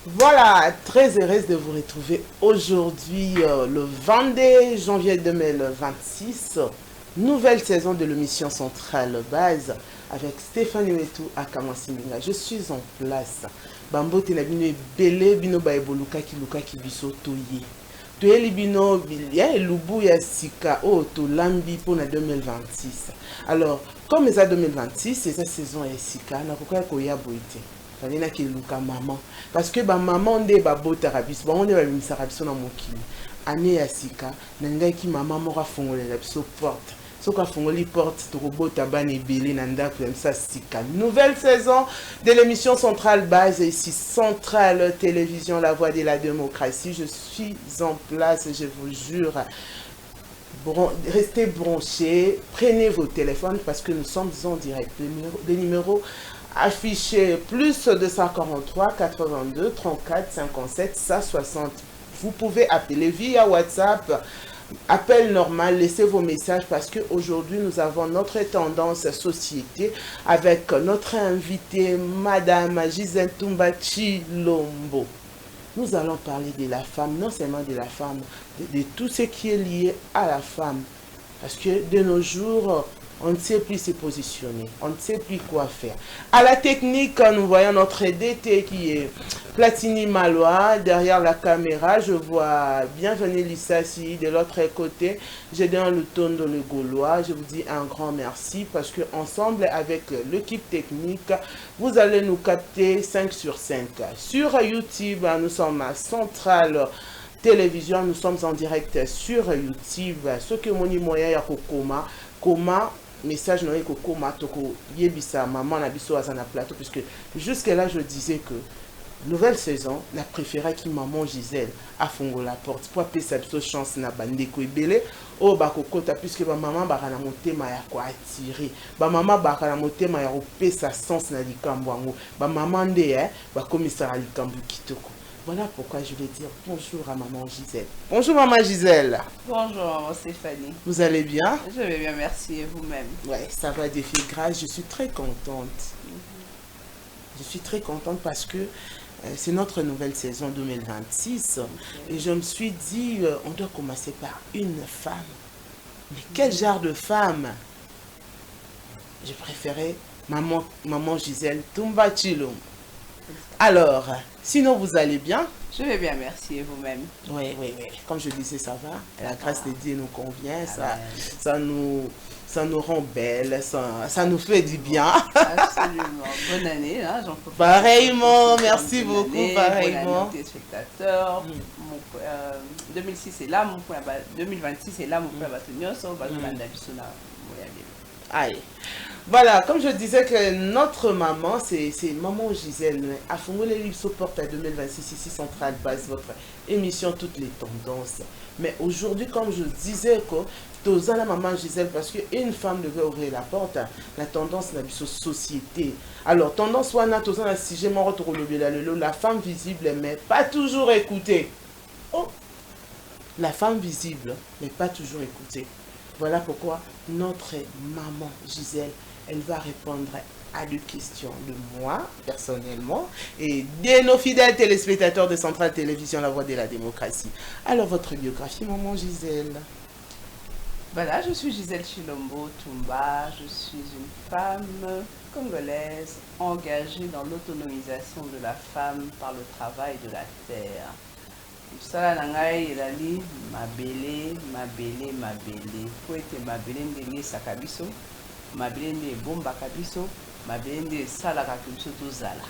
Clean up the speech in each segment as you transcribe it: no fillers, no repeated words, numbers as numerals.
Voilà, très heureuse de vous retrouver aujourd'hui, le 22 janvier 2026, nouvelle saison de l'émission Centrale Base avec Stéphanie Wetou à Kamansiminga. Je suis en place. Bambo Tenabino Bele Bino Baeboluka Kiluka Kibiso Toye. Toye Libino Bilia et Lubu Yasika O Tolambi pour la 2026. Alors, comme c'est 2026, c'est cette saison Yasika, n'a pas Koya Boite. Falena ki luka maman parce que ba maman nde ba botara biso ba nde ba bimisaka biso na mokili ane ya sika na ngai ki maman moko afongolela biso porte soka fongoli porte tokobota bana ebele na ndako ya misa sika. Nouvelle saison de l'émission Centrale Base ici Centrale Télévision La Voix de la Démocratie. Je suis en place, je vous jure. Restez branchés, prenez vos téléphones parce que nous sommes en direct. Le numéro affiché plus 243 82 34 57 160. Vous pouvez appeler via WhatsApp, appel normal, laissez vos messages parce qu'aujourd'hui nous avons notre tendance société avec notre invitée Madame Gisèle Tumbachi Lombo. Nous allons parler de la femme, non seulement de la femme, de tout ce qui est lié à la femme. Parce que de nos jours, on ne sait plus se positionner, on ne sait plus quoi faire. À la technique, nous voyons notre DT qui est Platini Malois. Derrière la caméra, je vois Bienvenue Lissassi. De l'autre côté, j'ai dans le ton de le Gaulois. Je vous dis un grand merci parce que ensemble avec l'équipe technique, vous allez nous capter 5 sur 5. Sur YouTube, nous sommes à Centrale Télévision, nous sommes en direct sur YouTube. Ce que moni moya ya kokoma, koma message noé kokoma toko yebisa maman na biso azana plateau puisque jusque là je disais que nouvelle saison la préférée qui maman Gisèle a fongo la porte pour appeler sa chance na bandeko ebele o bakokota puisque ba maman bakana motema ya ko attirer ba maman bakana motema ya kopesa sens na likambo yango ba maman nde ba commissaire likambo kitoko. Voilà pourquoi je vais dire bonjour à maman Gisèle. Bonjour maman Gisèle. Bonjour Stéphanie. Vous allez bien? Je vais bien, merci. Et vous-même? Oui, ça va défier grâce. Je suis très contente. Je suis très contente parce que c'est notre nouvelle saison 2026. Et je me suis dit, on doit commencer par une femme. Mais quel genre de femme? Je préférais maman Gisèle Tumbachi Lombo. Alors, sinon vous allez bien? Je vais bien, merci. Et vous-même? Oui, oui, oui. Comme je disais, ça va. La grâce de Dieu nous convient. Ça nous rend belles. Ça nous fait du bien. Absolument. Bonne année. Hein, pareillement. Merci beaucoup. Année, pareillement. Bonne année aux téléspectateurs. 2006 est là. 2026 est là. Mon frère Aïe. Voilà, comme je disais que notre maman, c'est maman Gisèle. À Fongolé Lipso porte à 2026 ici Centrale Base, votre émission Toutes les tendances. Mais aujourd'hui, comme je disais que Toza la maman Gisèle, parce qu'une femme devait ouvrir la porte, la tendance la société. Alors, tendance wana Toza la si j'ai mon la femme visible, mais pas toujours écoutée. Oh, la femme visible, mais pas toujours écoutée. Voilà pourquoi notre maman Gisèle, elle va répondre à des questions de moi, personnellement, et de nos fidèles téléspectateurs de Centrale Télévision La Voix de la Démocratie. Alors, votre biographie, maman Gisèle? Voilà, je suis Gisèle Chilombo Tumba, je suis une femme congolaise engagée dans l'autonomisation de la femme par le travail de la terre. Sala nangai elali mabele po ete mabele ndenge sakabiso mabele nde bomba kabiso mabele nde salaka biso tozala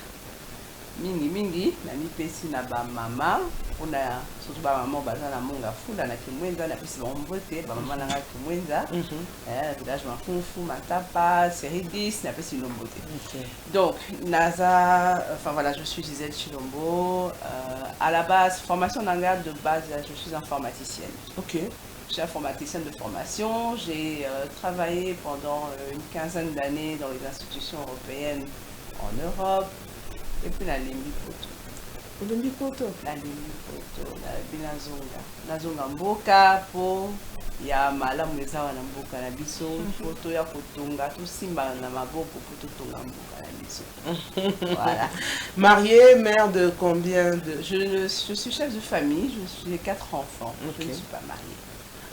mingi na mipesi na ba mama ona surtout ba mama baza na monga funda na kimwenza na pesi ba mbote ba mama nanga kimwenza village mafunfu matapa série 10 na pesi lombote. Donc naza enfin voilà, je suis Gisèle Chilombo. À la base, formation nanga de base, je suis informaticienne. OK. Je suis informaticienne de formation. J'ai travaillé pendant une quinzaine d'années dans les institutions européennes en Europe. Et puis la Limbi Poto. olembi poto nalembi poto nalobi nazonga mboka po ya malamu eza wana mboka na biso poto ya kotonga tosimbana na maboko po totonga mboka na biso. Voilà. Mariée, mère de combien de... Je suis chef de famille, j'ai 4 enfants. Okay. Je ne suis pas mariée.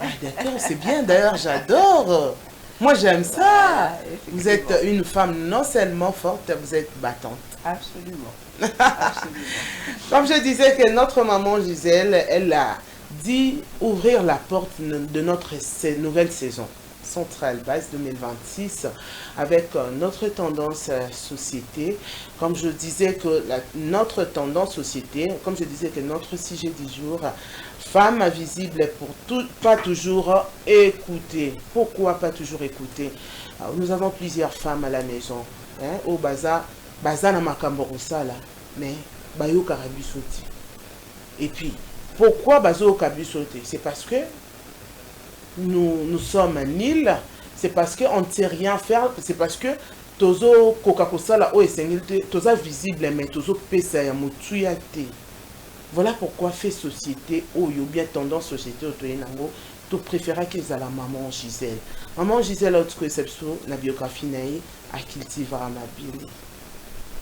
Ah, d'accord, c'est bien d'ailleurs, j'adore. Moi j'aime ça. Voilà, vous êtes une femme non seulement forte, vous êtes battante. Absolument. Absolument. Comme je disais que notre maman Gisèle, elle a dit ouvrir la porte de notre nouvelle saison. Centrale Base 2026 avec notre tendance société. Comme je disais que notre tendance société, comme je disais que notre sujet du jour, femme visible pour tout, pas toujours écouter. Pourquoi pas toujours écouter? Alors, nous avons plusieurs femmes à la maison. Hein, au baza na makambo kosala, mais bayo karabisoti. Et puis, pourquoi bazo karabisoti? C'est parce que nous sommes en île, c'est parce qu'on ne sait rien faire, c'est parce que tozo kokakosala o esengilite, toza visible mais tozo pesa ya mutuyate. Voilà pourquoi fait société ou bien tendance société au toyenango, tu préférais qu'ils aient la maman Gisèle. Maman Gisèle a autre conception la biographie naïe à cultiver à ma bille.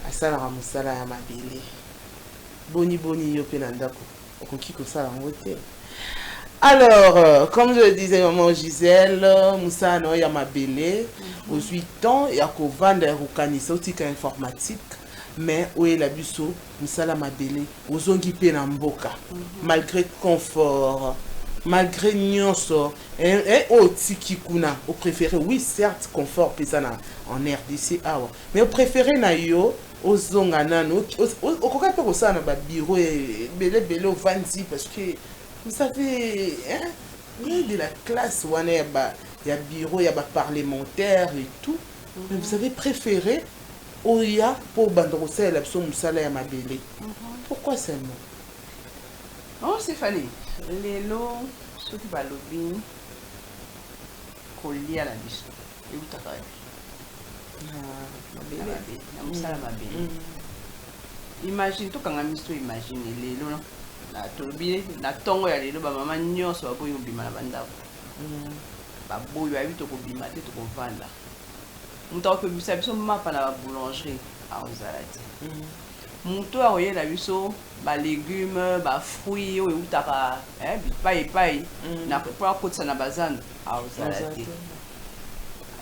À ça la ramusala ya ma bille. Boni yo penandako. Okonki ko sala ngote. Alors, comme je le disais, maman Gisèle, Moussa no ya mabele, aux 8 ans, il y a qu'au vendre au informatique, mais où est la busso, Moussa la mabele, aux ongi penamboka, malgré confort, malgré nyonso, et au tiki kuna, au préféré, oui, certes, confort, pesana en RDC, mais au préféré na yo, aux zonganano, au coca pour ça, na bureau, et belé au vanti, parce que vous savez, hein, il y a de la classe, il y a bureau, il y a parlementaire et tout. Mais vous avez préféré Oya pour Bandrosé la personne Moussala ya Mabele. Pourquoi seulement? Oh, Stéphanie, les lots, ceux qui valent bien, collier à la biche. Et où t'as carré? Moussala Mabele. Imagine, tout quand on a mis imagine les lots. Na tongo ya lelo ba mama nyonso baboyi obima na bandako baboyi ya bito kobima te to kovanda muto akobisa biso mapa na ba boulangerie a ozalati muto akoyela biso ba légumes ba fruits oyo utaka bipai na kwa kotsa na bazando a ozalati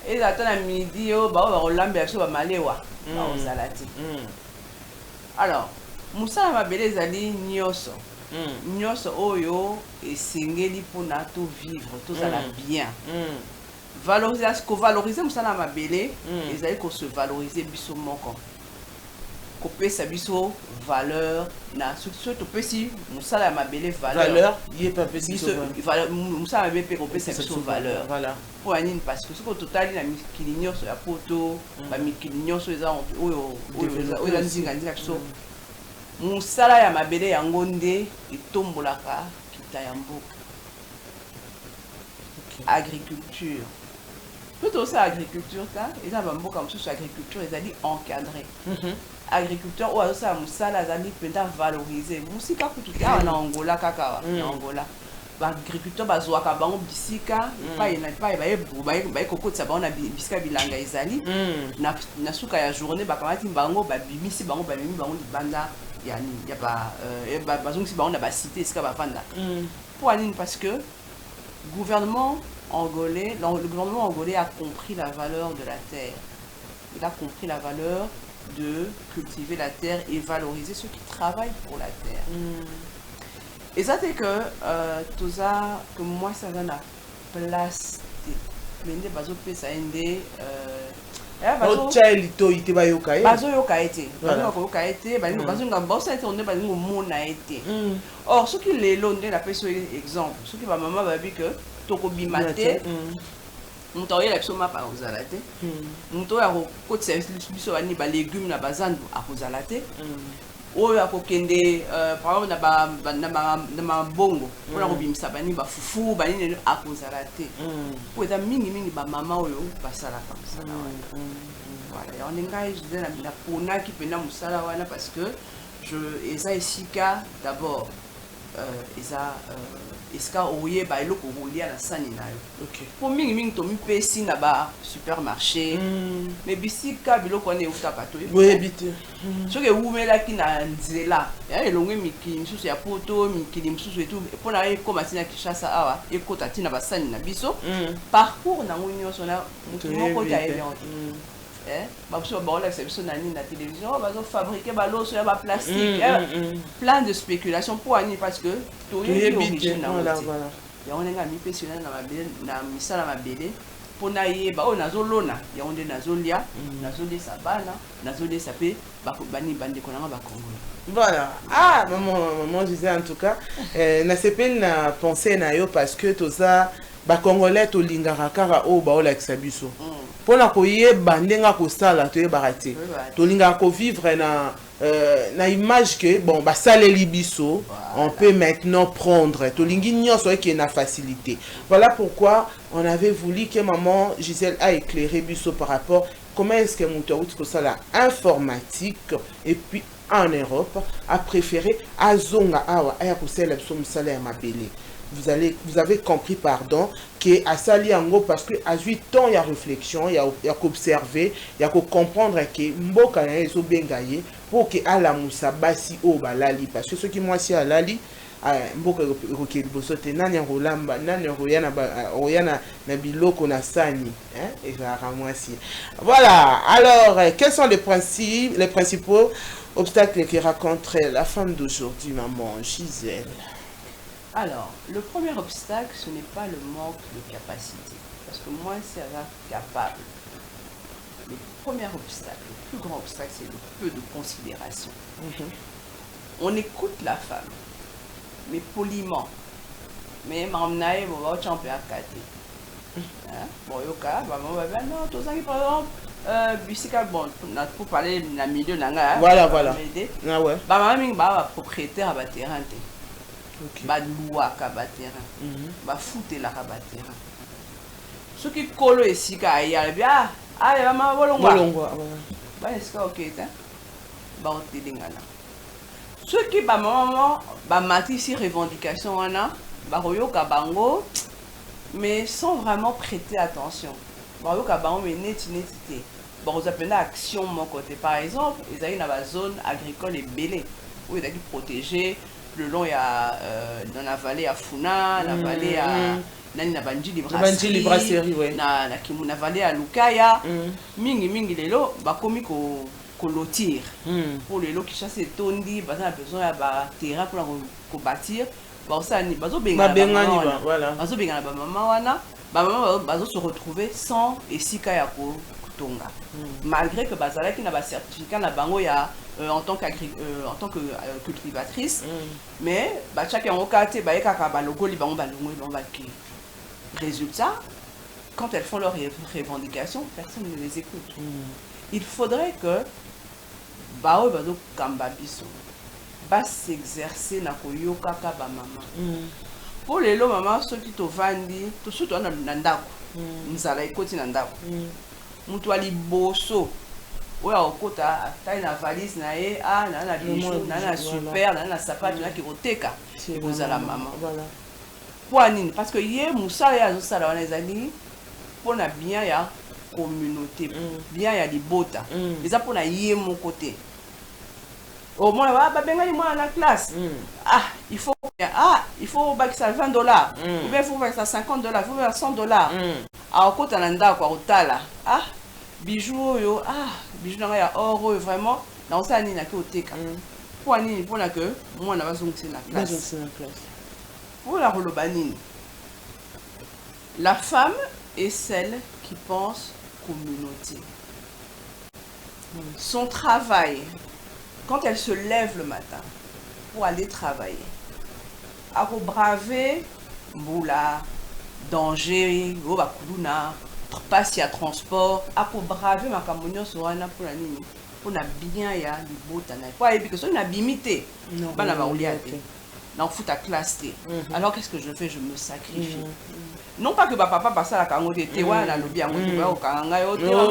eza ta na midi o ba kolambela biso ba malewa a ozalati. Alors musala mabele ezali nyonso nyonso oyo esengeli mpona to vivre tozala bien valoriser mosala mabele ezali ko se valoriser biso moko kopesa biso valeur na soki topesi mosala ya mabele valeur ye pa pesi biso mosala mabele mpe kopesa biso valeur mpo ya nini parce que soki totali na mikili nyonso ya poto bamikili nyonso eza oyo eza nzinga biso musala ya mabele yango nde etombolaka kita ya mboka. Agriculture plutôt osala agriculture ta eza bamboka mosusu agriculture ezali encadré. Agriculteur oyo azosala mosala azali mpenza valoriser mosika kutu te awa na Angola kaka na Angola baagriculteur bazwaka bango bisika epai na epai baye kokotisa bango na bisika bilanga ezali na suka ya journée bakamati bango babimisi bango bamemi bango libanda ya bazongisi bango na bacité esika bavanda pour anine parce que le gouvernement angolais a compris la valeur de la terre. Il a compris la valeur de cultiver la terre et valoriser ceux qui travaillent pour la terre. Et ça c'est que tout ça que moi ça va la place mais des bazo pesa ende bazoyoka ete bazoyoka ete bazonga bosa ete onde balingo mona ete. Or soki lelo nde napesi exemple soki bamama babi ke tokobima te moto akoyela biso mapa akozala te moto oyo akokotisa biso bani balégume na bazando akozala te oyo akokende par exemple na mabongo mpona kobimisa bani bafufu banini akozala te po eza mingimingi bamama oyo basalaka mosala wana. Voilà, on ngai je ponaki mpena mosala wana parce que et ça ici d'abord eska oye ba eloko kolia na sani na yo. OK. Pour mingi to mi pesi na ba supermarché. Mais bisika biloko ne utaka to. Oui, habité. Soki ewumelaki na nzela ya elongwe mikili misusu ya poto mikili misusu etu mpona ekoma tina Kinshasa awa ekota tina basani na biso parcours nango nyonso na moto moko ta eviante babiso baolakisa biso na nini na télévision bazofabrike baloso ya baplastique plein de spéculation po ani parce que toyebi origine nango te yango ndenge amipesi na misala mabele mpona yeba oyo nazolona yango nde nazolia nazolesa bana nazolesa mpe bandeko nanga bakongolo. Voilà. Ah, maman disait en tout cas, na sepeli na pensée na yo parce que toza ba congolais to lingara kara o ba ola kisabiso. Pona ko yeba ndenga ko sala to yeba raté. To lingara ko vivre na image que bon ba saleli biso, on peut maintenant prendre to lingi nyonso qui est na facilité. Voilà pourquoi on avait voulu que maman Gisèle a éclairé biso par rapport comment est-ce que mon ko sala informatique et puis en Europe a préféré Azonga Awa Ayakosela Somsala ya Mabele. Vous avez compris, pardon, que à Sali Ango, parce que à 8 ans, il y a réflexion, il y a qu'observer, il y a qu'à comprendre que Mboka Yaezo Bengaye, pour que Ala Moussa Bassi O Balali, parce que ceux qui moi si à Lali, Mboka Roké Bosote, Nanya Rolamba, Nanya Royana Nabiloko Nasani, et moi si. Voilà, alors, quels sont les principaux obstacles qui rencontrent la femme d'aujourd'hui, maman Gisèle? Alors, le premier obstacle, ce n'est pas le manque de capacité. Parce que moi, c'est capable. Le premier obstacle, le plus grand obstacle, c'est le peu de considération. On écoute la femme, mais poliment. Mais mamnae, bon, on peut accater. Bon, yoka, maman va dire non, tout ça qui par exemple, bisika bon, pour parler de la milieu nanga. Voilà. Ah ouais. Bah maman ba propriétaire à terrain. Ba loi ka ba terrain. Ba fouter la ka ba terrain. Ce qui kolo esika ya bien, ah ya maman bolongwa. Ba eska ok ta. Ba on telingana. Ce qui ba maman ba mati si revendication wana, ba royoka bango. Mais sans vraiment prêter attention. Bon, mais netité. Bon, vous appelez action mon côté. Par exemple, ils ont une zone agricole et belée. Où ils ont protégé le long, il y a dans la vallée à Funa, la vallée à na Banji Librasserie, na vallée à Lukaya. Mingi lelo, bah comme qu'on lotir. Pour les lots qui chassent les tondi, bah on a besoin de terrain pour bâtir. Bazo se retrouver sans esika ya kotonga malgré que bazalaki na ba certificat na bango ya en tant que cultivatrice mais ba chaka yango kate ba ekaka ba logo li bango ba ki résultat quand elles font leurs revendications personne ne les écoute. Il faudrait que bao bazo kamba biso va s'exercer na koyoka ka ba maman. Pour les lots maman ceux qui te vendent tout surtout na ndako. Nzala ekoti na ndako. Mutu ali boso. Oya okota taille na valise na e na bijou na super na sapato na ki oteka. Kozala maman. Voilà. Pour nini parce que yé musala ya zo sala wana ezali pona bien ya communauté, bien ya libota. Eza pona yé mon côté. Au moins, moi la classe. Il faut ça $20. Ou bien il faut ça $50, il faut $100. Ah, au côté nanda quoi au tala. Bijoux yo, bijoux na ya or vraiment dans ça ni na ke oteka. Pour ni pour na que moi na bazongisi na classe. Pour la rolobanini. La femme est celle qui pense communauté. Son travail quand elle se lève le matin pour aller travailler, à braver boula, danger, passer à transport, à braver ma camonio sur un pour la ligne, pour la bien ya du botana. Pour aller parce qu'on a bimité, pas la maouliate, non fout à classe. Alors qu'est-ce que je fais? Je me sacrifie. Non pas que papa passe à la camoté, tewa na lobby à mon au kanga, au maman,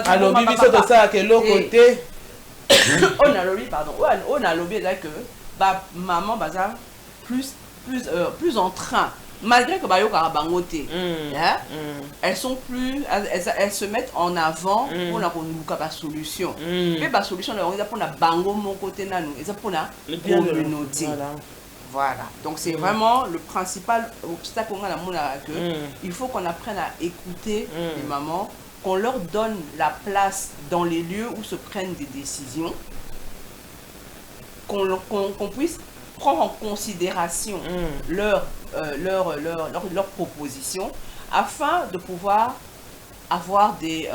alors bibi ça de ça à quel côté? On a lobby, pardon. On a lobby là que bah, maman baza plus en train. Malgré que bayo karabangote, elles sont plus, elles se mettent en avant pour la solution. Mais la solution, on a pour la bango mon côté nanou, et ça pour la communauté. Voilà. Donc c'est vraiment le principal obstacle qu'on a dans que il faut qu'on apprenne à écouter les mamans, qu'on leur donne la place dans les lieux où se prennent des décisions, qu'on puisse prendre en considération leurs propositions afin de pouvoir avoir des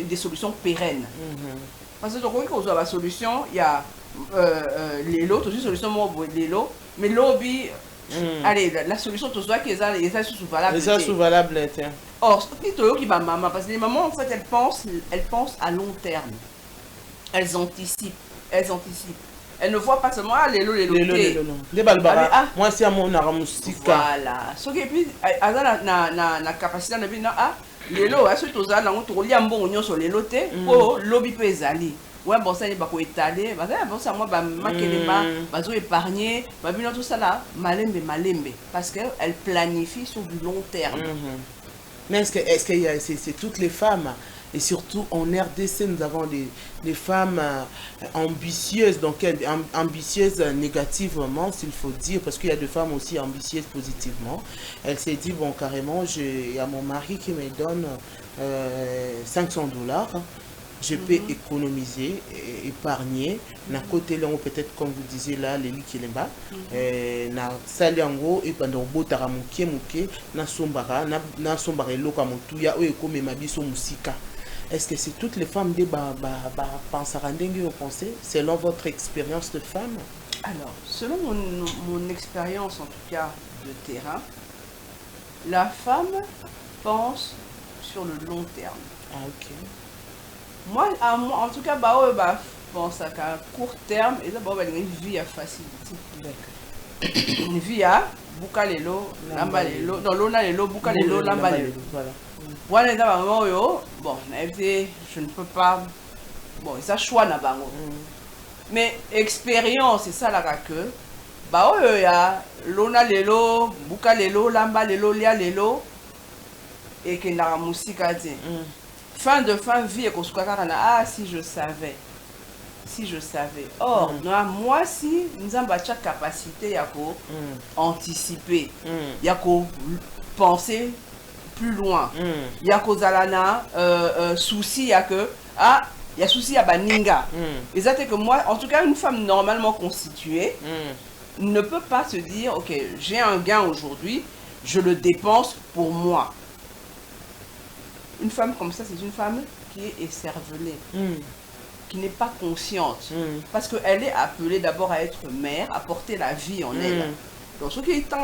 des solutions pérennes. Parce que donc on a la solution, il y a les lots, toujours solution les lots, mais lobby allez, la solution tout ça qui est sous valable. C'est sous valable. Or, ce qui va maman, parce que les mamans en fait elles pensent à long terme. Elles anticipent. Elle ne voit pas seulement les lots. Les balbara. Moi, c'est à mon aramusika. Voilà. Ce qui est plus, elle a la capacité de dire, les lots, surtout ça, on lit un bon oignon sur les lotés, pour lobby pesali. Ouais, bon, ça, il va étaler. Bon, ça, moi, je vais épargner. Tout ça là, malembe. Parce qu'elle planifie sur du long terme. Mais est-ce que c'est toutes les femmes? Et surtout en RDC, nous avons des femmes ambitieuses, donc ambitieuses négativement, s'il faut dire, parce qu'il y a des femmes aussi ambitieuses positivement. Elle s'est dit, bon, carrément, il y a mon mari qui me donne $500. Je peux économiser, épargner. Na côté là, peut-être comme vous disiez là, les likilemba, na saliango et pendant botara muke na sombara loka mutuya o ekome mabiso musika. Est-ce que c'est toutes les femmes de pensent à vous pensez, selon votre expérience de femme? Alors, selon mon expérience en tout cas de terrain, la femme pense sur le long terme. Ah, ok. Moi, en tout cas, pense à court terme, et d'abord, une vie à facilité. Une vie à Boukalelo, Lambalelo, dans l'Onalelo, Boukalelo, Lambalelo. Voilà. Bon, je ne peux pas. Bon, ça choix n'a pas. Mais expérience, c'est ça la que. Ya l'Onalelo, Boukalelo, Lambalelo, Lialelo, et que n'a musika dit. Fin vie et qu'on se si je savais. Or, moi si nous avons cette capacité à anticiper, à penser plus loin, il y a souci à que il y a souci à baninga. Et ça c'est que moi, en tout cas une femme normalement constituée ne peut pas se dire ok, j'ai un gain aujourd'hui, je le dépense pour moi. Une femme comme ça, c'est une femme qui est écervelée, qui n'est pas consciente. Parce qu'elle est appelée d'abord à être mère, à porter la vie en elle. Donc, ce qui est tant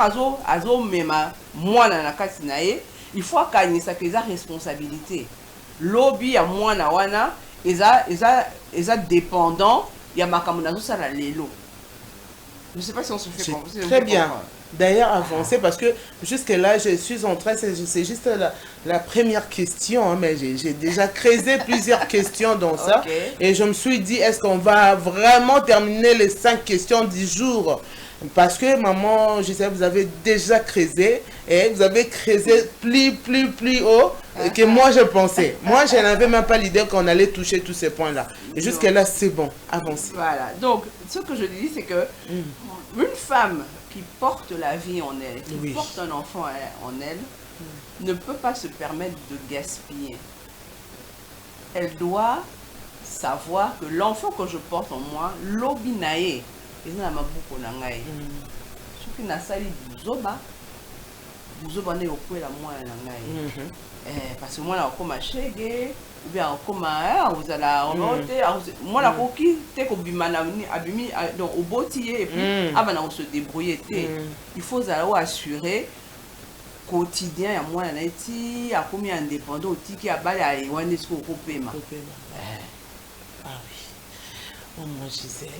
il faut qu'il y ait responsabilité. Lobby à moi, ils sont dépendants, il y a ma ça la lélo. Je ne sais pas si on se fait comprendre. Très bien. D'ailleurs, avancer, parce que jusque-là, je suis en train, c'est juste la première question, hein, mais j'ai déjà creusé plusieurs questions dans ça. Et je me suis dit, est-ce qu'on va vraiment terminer les 5 questions du jour? Parce que, maman, je sais, vous avez déjà creusé, et vous avez creusé plus haut que moi je pensais. Moi, je n'avais même pas l'idée qu'on allait toucher tous ces points-là. Et jusque-là, c'est bon, avancez. Voilà, donc, ce que je dis, c'est que une femme qui porte la vie en elle, qui porte un enfant en elle, ne peut pas se permettre de gaspiller. Elle doit savoir que l'enfant que je porte en moi, l'obinae, il n'a pas beaucoup d'angaï. Ce qui n'a sali buzoba n'est au point la moi l'angaï. Parce que moi, là, comme à Chege, ou bien comme à moi, la coquille, t'es qu'au bimana, donc au bottier, et puis, on se débrouiller. Il faut assurer quotidien, à moi, à combien indépendant, au ticket à balle, à Ewan, est-ce qu'on paiement. Ah oui. Oh mon Gisèle.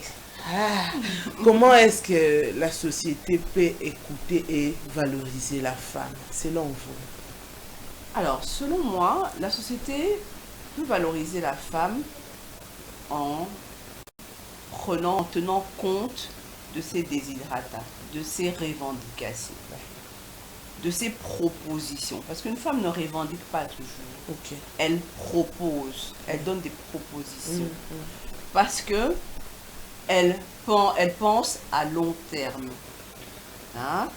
Comment est-ce que la société peut écouter et valoriser la femme, selon vous? Alors, selon moi, la société peut valoriser la femme en tenant compte de ses desiderata, de ses revendications, de ses propositions. Parce qu'une femme ne revendique pas toujours. Ok. Elle propose, elle donne des propositions. Parce que elle pense à long terme. Hein?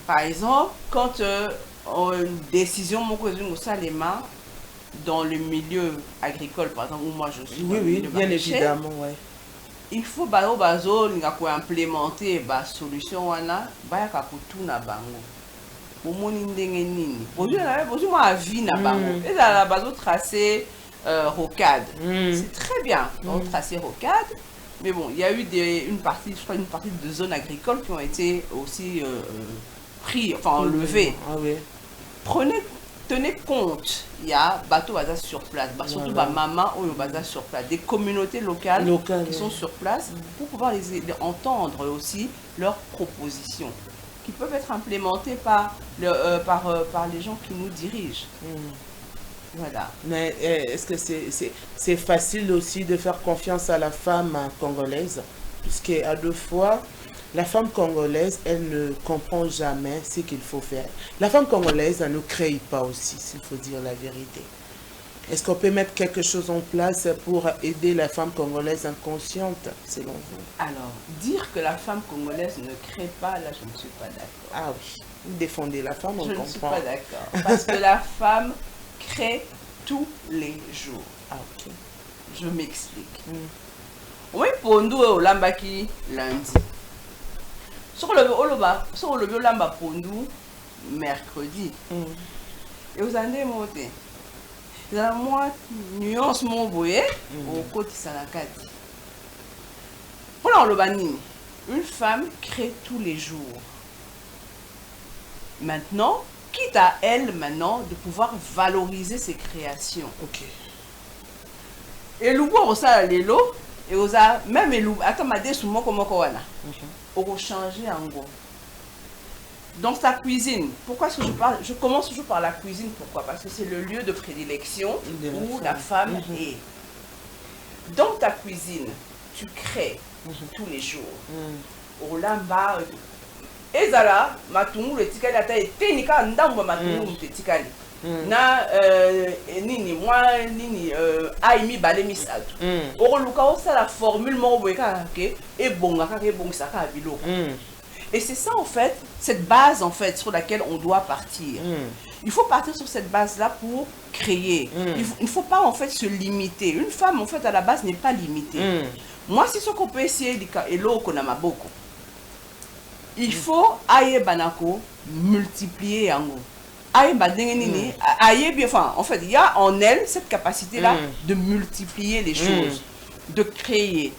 Par exemple, quand une décision dans le milieu agricole, par exemple, où moi je suis, oui, bien évidemment, ouais. Il faut implémenter la solution wana ba ka kutuna bango. Omoni ndenge nini. Bonjour moi avis na bango. Et là bazo tracer rocade. C'est très bien. On tracer rocade. Mais bon, il y a eu une partie de zones agricoles qui ont été aussi pris, enfin enlevées. Ah oui. Tenez compte, il y a bateau bazar sur place, surtout maman ou bazar sur place, des communautés locales qui sont sur place pour pouvoir les entendre aussi leurs propositions qui peuvent être implémentées par les gens qui nous dirigent. Voilà. Mais est-ce que c'est facile aussi de faire confiance à la femme congolaise? Puisqu'à deux fois, la femme congolaise, elle ne comprend jamais ce qu'il faut faire. La femme congolaise, elle ne crée pas aussi, s'il faut dire la vérité. Est-ce qu'on peut mettre quelque chose en place pour aider la femme congolaise inconsciente, selon vous? Alors, dire que la femme congolaise ne crée pas, là, je ne suis pas d'accord. Ah oui, vous défendez la femme, on comprend. Je ne suis pas d'accord. Parce que la femme crée tous les jours. Ah ok. Je m'explique. Oui, pour nous, au lambaki lundi. Sur le lamba pour nous, mercredi. Et vous avez monté. Vous avez moins nuance mon boye au côté salakati. Pour le banini, une femme crée tous les jours. Maintenant, quitte à elle maintenant de pouvoir valoriser ses créations. Ok. Et le bois au ça les lots et aux a même le attends ma dé sous mon comment wana. On changer en gros. Dans ta cuisine, pourquoi est-ce que je commence toujours par la cuisine? Pourquoi? Parce que c'est le lieu de prédilection où la femme est. Dans ta cuisine, tu crées tous les jours. Au lamba et zala matungu le tikali ata etenika ndambo matungu mtetikali. Na nini moi nini aimi bale misatu. Oro luka osa la formule mo boyeka ke e bonga ka ke bongisa ka biloko. Et c'est ça en fait, cette base en fait sur laquelle on doit partir. Il faut partir sur cette base-là pour créer. Il ne faut pas en fait se limiter. Une femme en fait à la base n'est pas limitée. Moi c'est ce qu'on peut essayer de beaucoup. Il faut aïe banako multiplier yango. Aïe badengenini aïe bien enfin en fait il y a en elle cette capacité là de multiplier les choses, de créer.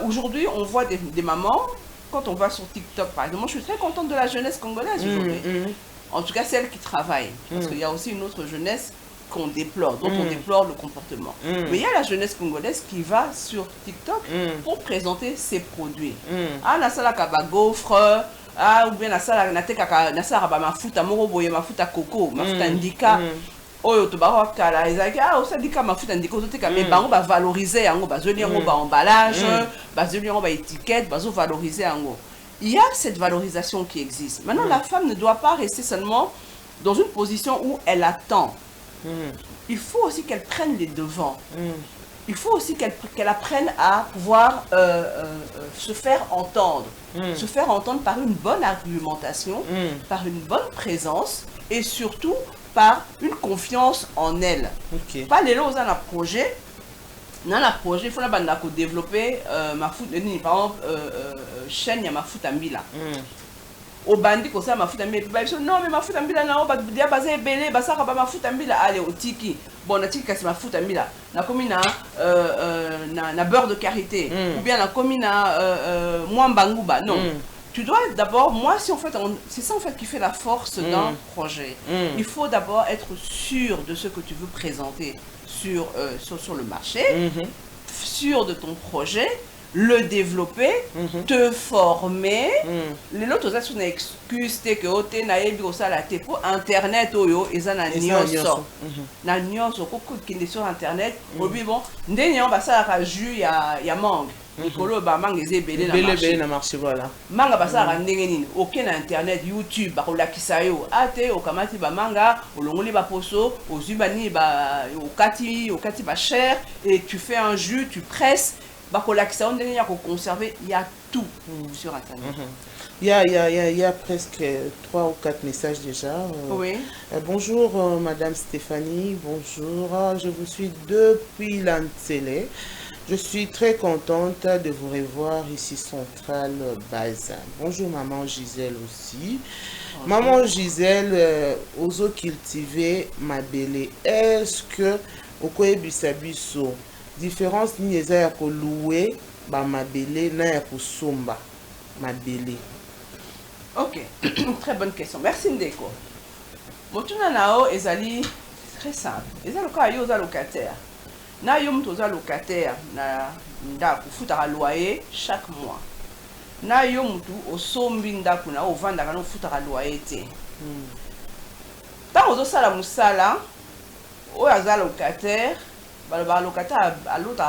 Aujourd'hui on voit des mamans. Quand on va sur TikTok, par exemple, moi je suis très contente de la jeunesse congolaise aujourd'hui. En tout cas, celle qui travaille. Parce qu'il y a aussi une autre jeunesse qu'on déplore, dont on déplore le comportement. Mais il y a la jeunesse congolaise qui va sur TikTok pour présenter ses produits. Ah, la salle à gaufre, ah, ou bien la salle à mafuta moroboye, mafuta coco, mafuta ndika. Oyo to ba kala ezaki ah osadika mafuta ndiko zoteka mais bango ba valoriser yango bazoli yango ba emballage bazoli yango ba étiquette bazo valoriser yango. Il y a cette valorisation qui existe. Maintenant la femme ne doit pas rester seulement dans une position où elle attend. Il faut aussi qu'elle prenne les devants. Il faut aussi qu'elle apprenne à pouvoir se faire entendre. Se faire entendre par une bonne argumentation, par une bonne présence et surtout par une confiance en elle. Pas les lots dans un projet. Dans le projet, il faut développer ma foot, par exemple, chaîne, il y a ma foot en bila. Au bandit, comme ça, ma foot en bila. Non, mais ma foot en bila, non, bah, dia basé belé, bah, ça, ma foot en bila. Allez, au tiki. Bon, na tiki, c'est ma foot en bila. Na comme na beurre de karité. Ou bien na comme moins bangouba. Non. Tu dois d'abord, moi, si en fait, c'est ça en fait qui fait la force d'un projet. Il faut d'abord être sûr de ce que tu veux présenter sur le marché, sûr de ton projet, le développer, te former. Les autres ont une excuse que ote na yebi osala te pour internet oyo eza na nyonso. Na nyonso ko kende sur internet, obi bon, ndenge on va ça ka jus ya mangue. Nikolo ba mangue ezebele na marché voilà. Manga basala ndenge nini? Aucun internet, YouTube bakolakisa yo. Ate okamati ba manga, olongoli ba poso, ozuba ni ba okati ba chair et tu fais un jus, tu presses. Bakolakisa on ndenge ya ko conserver, il y a tout sur internet. Il y a presque 3 ou 4 messages déjà. Oui. Bonjour Madame Stéphanie, bonjour. Je vous suis depuis l'Antsele. Je suis très contente de vous revoir ici Centrale Bazin. Bonjour Maman Gisèle aussi. Bonjour. Maman Gisèle, ozo cultiver ma belle. Est-ce que au Koebisabiso, différence ni eza ya ko louer ba mabele na ya ko somba mabele? Ok, très bonne question. Merci Ndeko. Motuna nao ezali très simple. Ezali ka yo za locataire. Na yo mtu za locataire na ndako futaka loyer chaque mois. Na yo mtu osombi ndako na ovanda kana futaka loyer te. Tant ozo sala musala o ya locataire, ba locataire a l'autre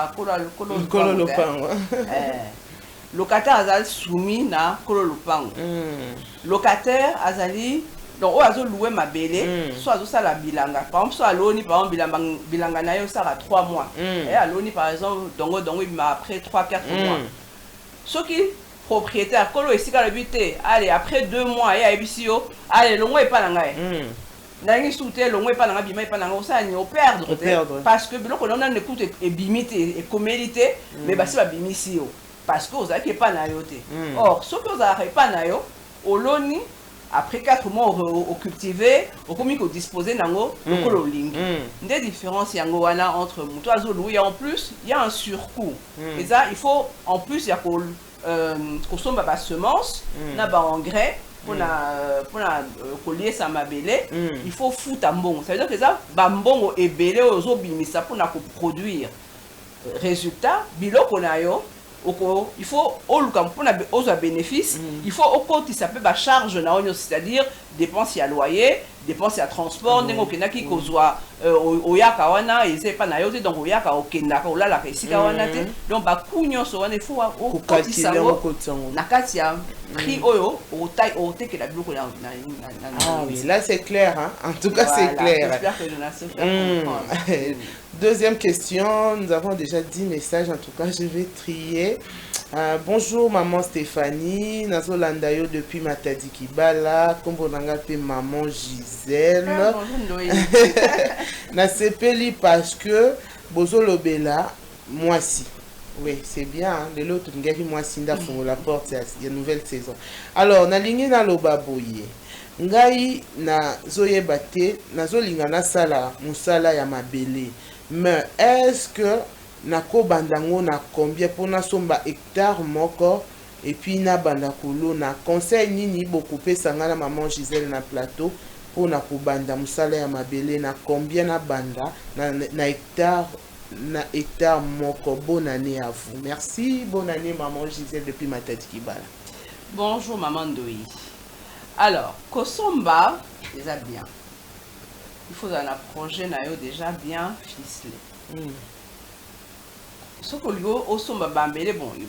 kolo lopango. Locataire azali soumis na kolo lopango. Locataire azali donc o azo louer mabele, soit azo sala bilanga. Par exemple, soit aloni par exemple bilanga na yo sara 3 mois. Et aloni par exemple dongo après 3-4 mois. Ce qui propriétaire kolo esika le bité, allez après 2 mois et abisio, allez longo e pa na ngai. Nangi souté longo e pa na ngai bima e pa na ngai ça ni au perdre parce que biloko on ne coûte et bimité et commodité mais basi ba bimisi yo. Parce que vous n'avez pas naïoté. Or, ce que vous n'avez pas naïo, au loni, après 4 mois au cultivé, au commis qu'on disposait nango, le cololing. Des différences yangoana entre Moutoazo Louis en plus, il y a un surcoût. Et ça, il faut en plus, il y a qu'on somme à semence, n'a pas engrais, pour collier sa mabélé, il faut foutre un bon. Ça veut dire que ça, bambon et belé aux obimisa pour produire. Résultat, biloko na yo. Il faut aux bénéfices, il faut au compte qui s'appelle la charge, c'est-à-dire dépenses à loyer, dépenses à transport, donc là c'est clair, hein? En tout cas c'est clair. J'espère que je n'ai pas compris. Deuxième question, nous avons déjà 10 messages, en tout cas je vais trier. Bonjour maman Stéphanie, Nazo Landayo depuis Matadi Kibala, Kombo Nangape maman Gisèle. Nasepeli parce que Bozo Lobela, moi si. Oui, c'est bien, hein? De l'autre, moi si la porte, il y a une nouvelle saison. Alors, na lingi na lobaboye. Ngai na zoyebate, na zolinga na sala, musala ya mabele. Mais est-ce que nako bandango na combien pour na somba hectare moko et puis na bandakolo na conseil nini beaucoup pesanga na maman Gisèle na plateau pour na ko banda musala ya mabele na combien na banda na hectare moko? Bonne année à vous. Merci, bonne année maman Gisèle depuis Matadi Kibala. Bonjour maman Ndoi. Alors, Kosomba, déjà bien. Il faut un projet déjà bien ficelé. Ce que au somba bambele bon, il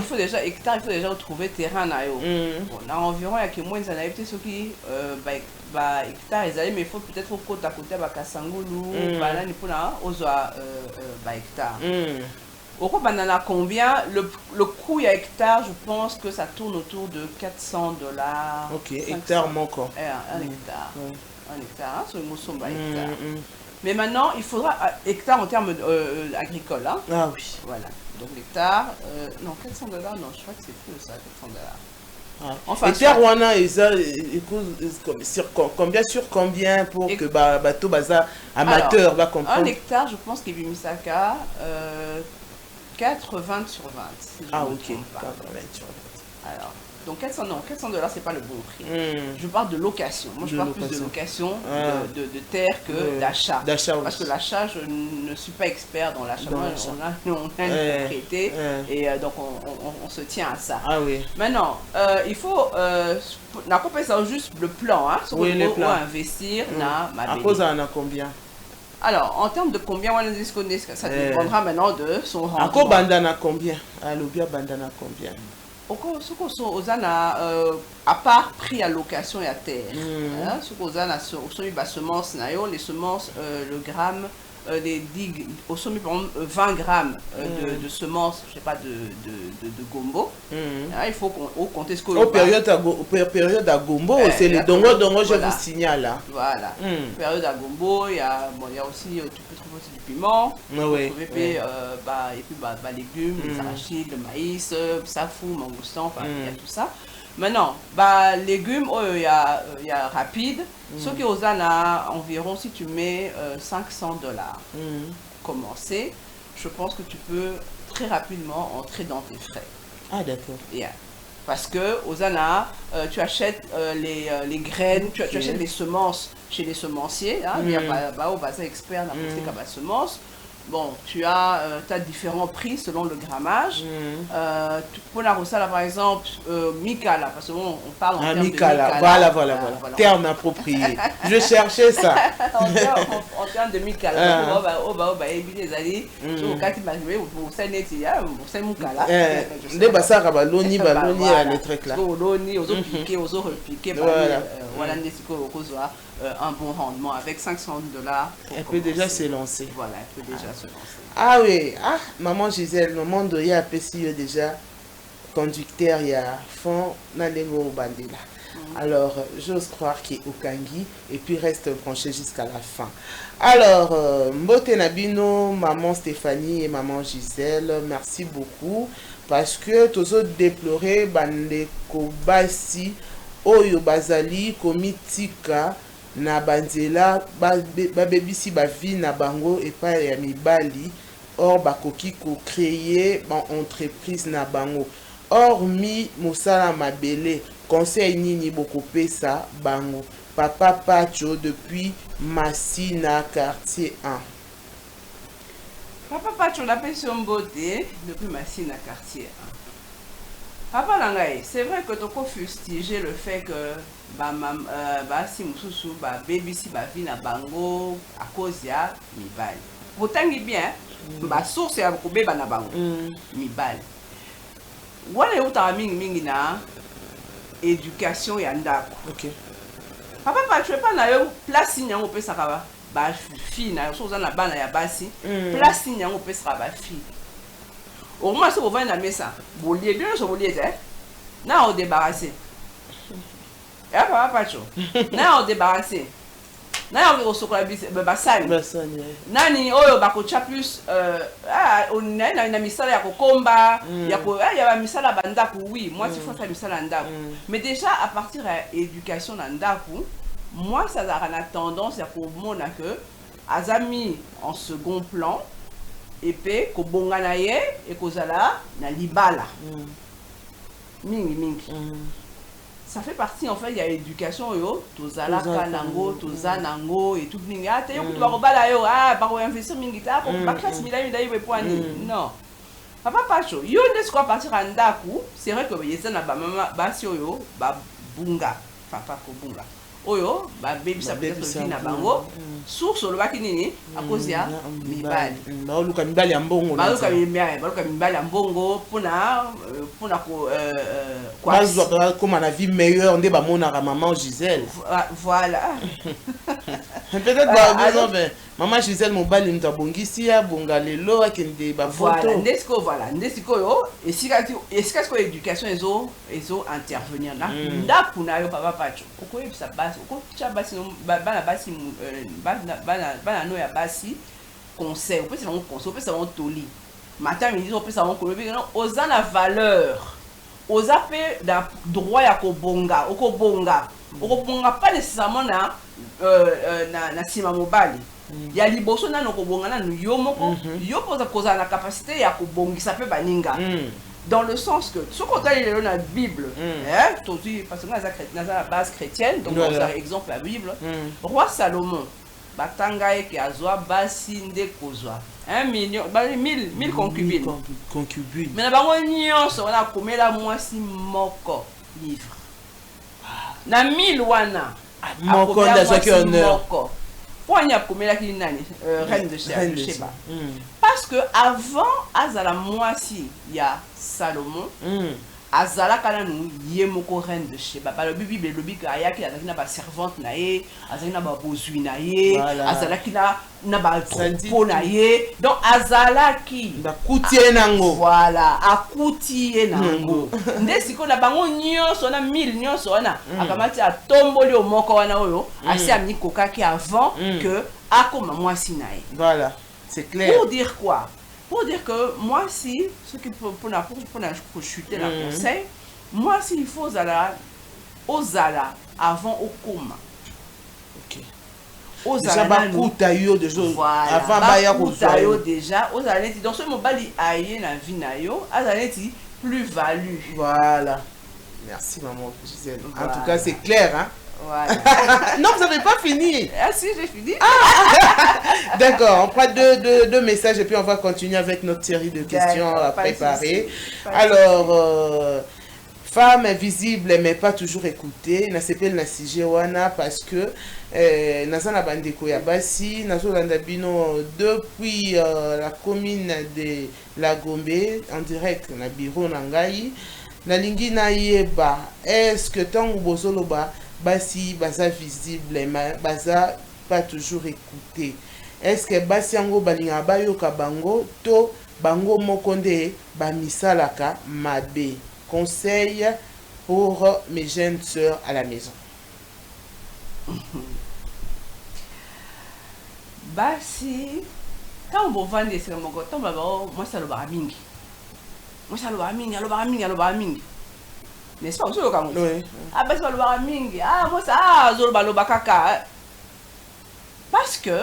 faut déjà hectare, il faut déjà trouver terrain bon, environ il y a que moins ça ce qui hectare mais il faut peut-être au côté à côté à Kasangulu, là ni pour na ozoa hectare. Au banana combien le coût à hectare, je pense que ça tourne autour de $400. Ok, hectare manquant. Un hectare. Un hectare, c'est une somme hectare. Mais maintenant, il faudra hectare en termes agricoles. Hein? Ah oui. Voilà. Donc l'hectare, non, $400, non, je crois que c'est plus ça, $400. Ah. Enfin, hectare wana combien sur combien pour que bateau baza amateur va comprendre. Un hectare, je pense qu'il est Misaka 80 sur 20. Si ah ok. 80 sur 20. Alors, Donc 400 $, c'est pas le bon prix. Je parle de location. Moi, je parle plus de location de terre que d'achat. Parce que l'achat, je ne suis pas expert dans l'achat. On a une propriété et donc on se tient à ça. Ah oui. Maintenant, il faut ça juste le plan, hein, sur le plan investir na ma. À cause en a combien? Alors, en termes de combien on dit ça dépendra maintenant de son rendement. À quoi bandana combien? À l'obia bandana combien? Ce qu'on à part prix à location et à terre, ce qu'on a les semences, les semences, le gramme, les digues, au sommet par exemple 20 grammes de semences, je sais pas, de gombo. Il faut compter ce qu'on période à gombo, c'est les dongo, je vous signale là. Voilà, période à gombo, il y a aussi, tu peux trouver aussi du piment, et puis légumes, les arachides, le maïs, safou, mangoustan, enfin il y a tout ça. Maintenant, légumes, il y a rapide. Ce qui aux environ, si tu mets $500, commencer, je pense que tu peux très rapidement entrer dans tes frais. Ah, d'accord. Parce que aux tu achètes les graines, tu achètes les semences chez les semenciers. Il y a au bazar expert dans les semences. Bon, tu as différents prix selon le grammage. Pour la rossa, par exemple, Mikala, parce qu'on parle en termes de Mikala. Voilà. Terme approprié. Je cherchais ça. en termes de Mikala. Un bon rendement avec $500. Elle peut déjà se lancer. Voilà, elle peut déjà se lancer. Ah oui, maman Gisèle, le monde il y a déjà conducteur, il y a fond, Nalengo Bandela. Alors, j'ose croire qu'il est au Kangi et puis reste branché jusqu'à la fin. Alors, Mbote Nabino, maman Stéphanie et maman Gisèle, merci beaucoup parce que tous autres déploré Bande Kobasi, Oyo Bazali, Komitika, na banzela babebisi bavi na bango epa ya mibali or bakoki ko créer ban entreprise na bango hormis mosala mabele conseil nini bokopesa bango. Papa Pacho depuis Massina quartier 1. Papa Pacho la pension beauté depuis Massina quartier 1. Papa Langaï, c'est vrai que tu as fustigé le fait que si mususu baby si bavi na bango à cause ya mibali. Pourtant bien, source ya kobeba na bango mibali. Wala uta mingi na éducation ya ndako. OK. Papa Pacho pas na yo place nyango pesa ka ba fille na so na bana ya basi, place nyango pesa ba fille. Au moins, si vous venez à la maison, vous liez bien, vous liez, là on débarrassé. Et après, pas de chose. Là on débarrassé. Là on reçoit la bassin. Nani, oh, bakocha plus. On a une misala ya kokomba. Il y a une misala bandaku, oui. Moi, il faut faire misala bandaku. Mais déjà, à partir de l'éducation bandaku, moi, ça a une tendance à pour que Azami en second plan. Et puis, ko bongana ye et kozala na libala. Mingi. Ça fait partie en fait, il y a éducation yo, tozala kanango, tozanango et tout mingi. Ah, te yo kutu bakobala yo, bako investir mingi ta, ko ba classe milai poani. Non. Papa Pacho, yo ndesko à partir andaku, c'est vrai que yeza na ba mama basi yo ba bunga, papa ko bunga. Oyo baby ça peut-être vie na bango source le baki nini à cause ya mibali baluka mibali ya mbongo baluka mibali ya mbongo pona ko quoi comme on a vie meilleure nde ba mona maman Gisèle voilà peut-être maman Gisèle mobali nta bongisi ya bonga lelo akende ba photo ndesiko yo esika ko éducation ezo intervenir là ndaku na yo papa Pacho oko yebisa basi oko tia basi bana basi bana no ya basi conseil peut ça on conseil peut ça on toli matin midi on peut ça on kolobi non oza na valeur oza pe da droit ya kobonga okobonga pas nécessairement na sima mobali ya liboso na no kobonga na yo moko yo poza koza na capacité ya kobongisa pe baninga Dans le sens que, ce qu'on a dans la Bible, parce que nous avons la base chrétienne, donc on a exemple la Bible, roi Salomon, Batangae qui a zoa basi nde kozwa 1 million, 1000 concubines. Mais na bango nyonso on a commis la moisi moko livre. Na 1000 wana moko ndazoki honneur. Pourquoi il y a commis la reine de Sheba? Parce que avant azala moisi il y a Salomon. Azala kana nu yemoko reine de Sheba. Par le Bible le Bible aya ki azaki na ba servante na ye, azaki na ba bozui na ye, azala ki na ba troupeau na ye. Donc azala ki ba kutie nango. Voilà, akutie nango. Nde siko na bango nyonso na 1000 nyonso wana akamati atomboli o moko wana oyo, asi amni kokaki avant que akoma mwasi na ye. Voilà, c'est clair. Pour dire quoi? Pour dire que moi si, ce qui pour chuter la conseil, moi si il faut aux zala avant au coma. Ok. Aux déjà bakuta yo de choses avant baya bakuta yo déjà aux zala donc ce mobali aye na vie na yo azaleti plus value. Voilà. Merci maman Gisèle. Voilà. En tout cas c'est clair hein. Voilà. Non, vous n'avez pas fini. Ah si, j'ai fini. D'accord, on prend deux messages et puis on va continuer avec notre série de questions à préparer. Alors, femme invisible mais pas toujours écoutée. Na s'appelle na Sijewana parce que Nazana Bandeko Yabasi, Nazolanda Bino depuis la commune de La Gombe en direct na bureau Nangai. Na lingi na yeba, est-ce que tant ou bozoloba basi baza visible mais baza pas toujours écouté? Est-ce que basi yango balinga bayoka bango to bango mokonde ba misalaka mabe? Conseil pour mes jeunes sœurs à la maison. Basi quand on vend des sermons quand moi ça le baramingi. Moi ça le baramingi. N'est-ce pas? Oui. Ah, ben, moi, ça, parce que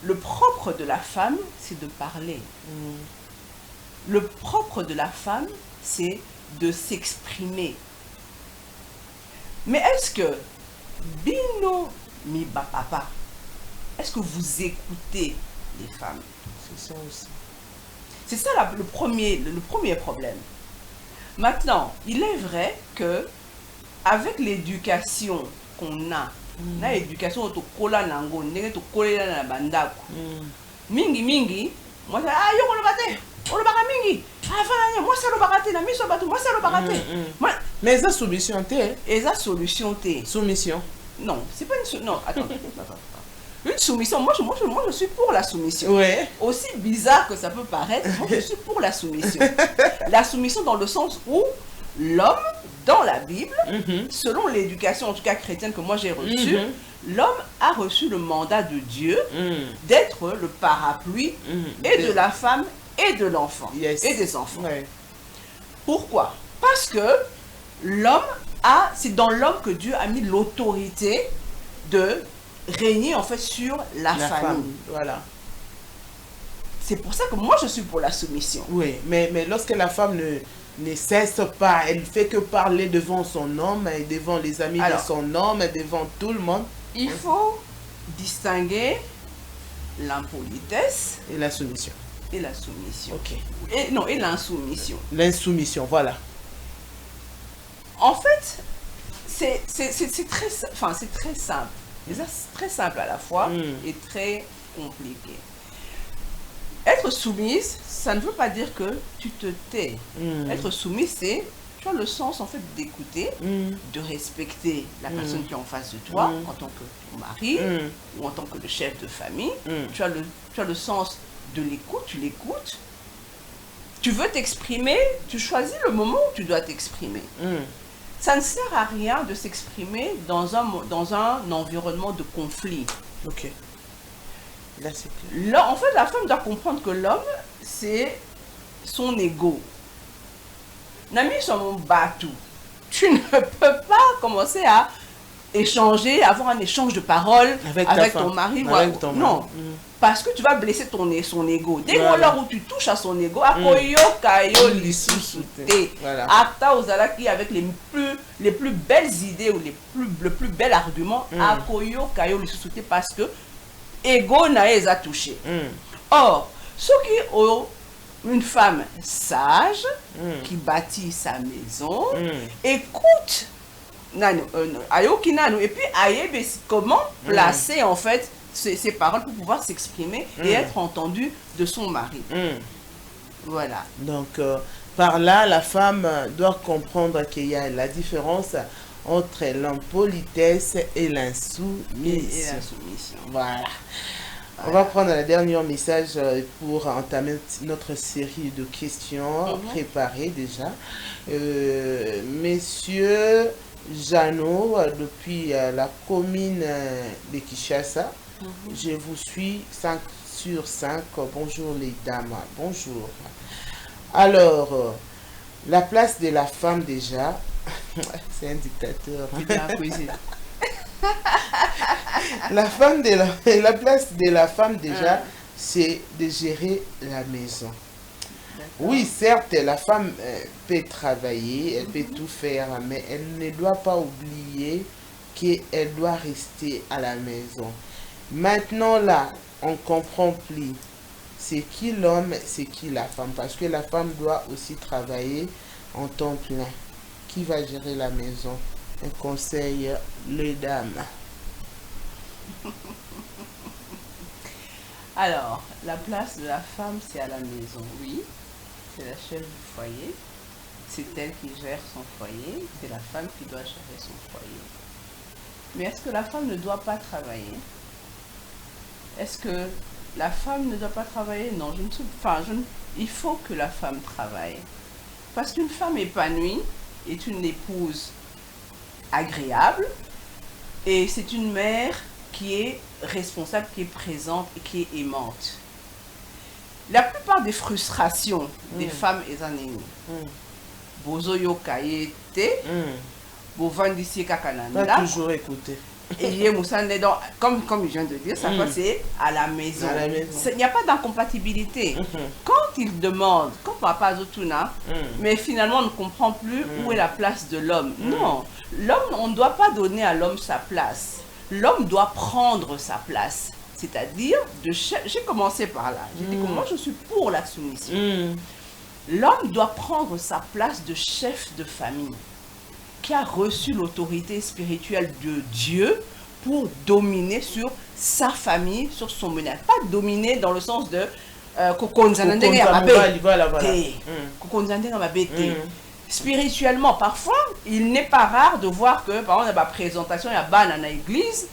le propre de la femme, c'est de parler. Le propre de la femme, c'est de s'exprimer. Mais est-ce que, Bino mi papa, est-ce que vous écoutez les femmes? C'est ça aussi. C'est ça le premier problème. Maintenant, il est vrai que avec l'éducation qu'on a, l'éducation au kola nango, to kola na bandako. Mingi, moi ça yo ko lobate, o lobaka mingi. Avant moi ça lobaka na miso batu, moi ça lobaka. Mais ça solution té. Et ça solution té. Soumission. Non, c'est pas une non, attends. Une soumission, moi je suis pour la soumission. Ouais. Aussi bizarre que ça peut paraître, moi je suis pour la soumission. La soumission dans le sens où l'homme, dans la Bible, selon l'éducation en tout cas chrétienne que moi j'ai reçue, l'homme a reçu le mandat de Dieu d'être le parapluie et de la femme et de l'enfant et des enfants. Ouais. Pourquoi? Parce que l'homme c'est dans l'homme que Dieu a mis l'autorité de régner en fait sur la famille. Voilà. C'est pour ça que moi je suis pour la soumission. Oui, mais lorsque la femme ne cesse pas, elle fait que parler devant son homme et devant les amis de son homme et devant tout le monde. Il faut distinguer l'impolitesse et la soumission. Et la soumission. Ok. Et l'insoumission. L'insoumission, voilà. En fait, c'est très simple. C'est très simple à la fois et très compliqué. Être soumise, ça ne veut pas dire que tu te tais. Être soumise, c'est, tu as le sens en fait d'écouter, de respecter la personne qui est en face de toi en tant que ton mari ou en tant que le chef de famille. Tu as le sens de l'écoute, tu l'écoutes. Tu veux t'exprimer, tu choisis le moment où tu dois t'exprimer. Ça ne sert à rien de s'exprimer dans un environnement de conflit. Ok. Là, c'est clair. Là, en fait, la femme doit comprendre que l'homme, c'est son ego. Nami sur mon bateau. Tu ne peux pas commencer à échanger, avoir un échange de paroles avec ton mari. Avec ton non. mari. Parce que tu vas blesser son ego. Dès lors où tu touches à son ego, akoyoka yo lisusu te. Ata ozalaki avec les plus belles idées ou le plus bel argument, akoyoka yo lisusu te parce que ego na eza touché. Or, ce qui une femme sage qui bâtit sa maison, écoute ayoki nanu et puis ayebe comment placer en fait ses paroles pour pouvoir s'exprimer et être entendu de son mari. Voilà. Donc, par là, la femme doit comprendre qu'il y a la différence entre l'impolitesse et l'insoumission. Voilà. On va prendre le dernier message pour entamer notre série de questions préparées déjà. Messieurs Jeannot, depuis la commune de Kinshasa, je vous suis 5 sur 5. Bonjour les dames. Bonjour. Alors, la place de la femme déjà, c'est un dictateur. La place de la femme déjà, c'est de gérer la maison. Oui, certes, la femme peut travailler, elle peut tout faire, mais elle ne doit pas oublier qu'elle doit rester à la maison. Maintenant, là, on comprend plus. C'est qui l'homme, c'est qui la femme. Parce que la femme doit aussi travailler en temps plein. Qui va gérer la maison? Un conseil, les dames. Alors, la place de la femme, c'est à la maison, oui. C'est la chef du foyer. C'est elle qui gère son foyer. C'est la femme qui doit gérer son foyer. Mais est-ce que la femme ne doit pas travailler? Est-ce que la femme ne doit pas travailler? Non, il faut que la femme travaille. Parce qu'une femme épanouie est une épouse agréable et c'est une mère qui est responsable, qui est présente et qui est aimante. La plupart des frustrations des femmes et années, bozo yo kaete, bovandisi kakananda. Pas toujours écouter. Et comme je viens de dire, ça c'est à la maison. Il n'y a pas d'incompatibilité. Quand il demande, quand papa Zotuna, mais finalement on ne comprend plus où est la place de l'homme. Non, l'homme, on ne doit pas donner à l'homme sa place. L'homme doit prendre sa place. C'est-à-dire, j'ai commencé par là. J'ai dit que moi je suis pour la soumission. L'homme doit prendre sa place de chef de famille, qui a reçu l'autorité spirituelle de Dieu pour dominer sur sa famille, sur son ménage. Pas dominer dans le sens de spirituellement, parfois, il n'est pas rare de voir que, par exemple, dans la présentation, il y a ban à l'église,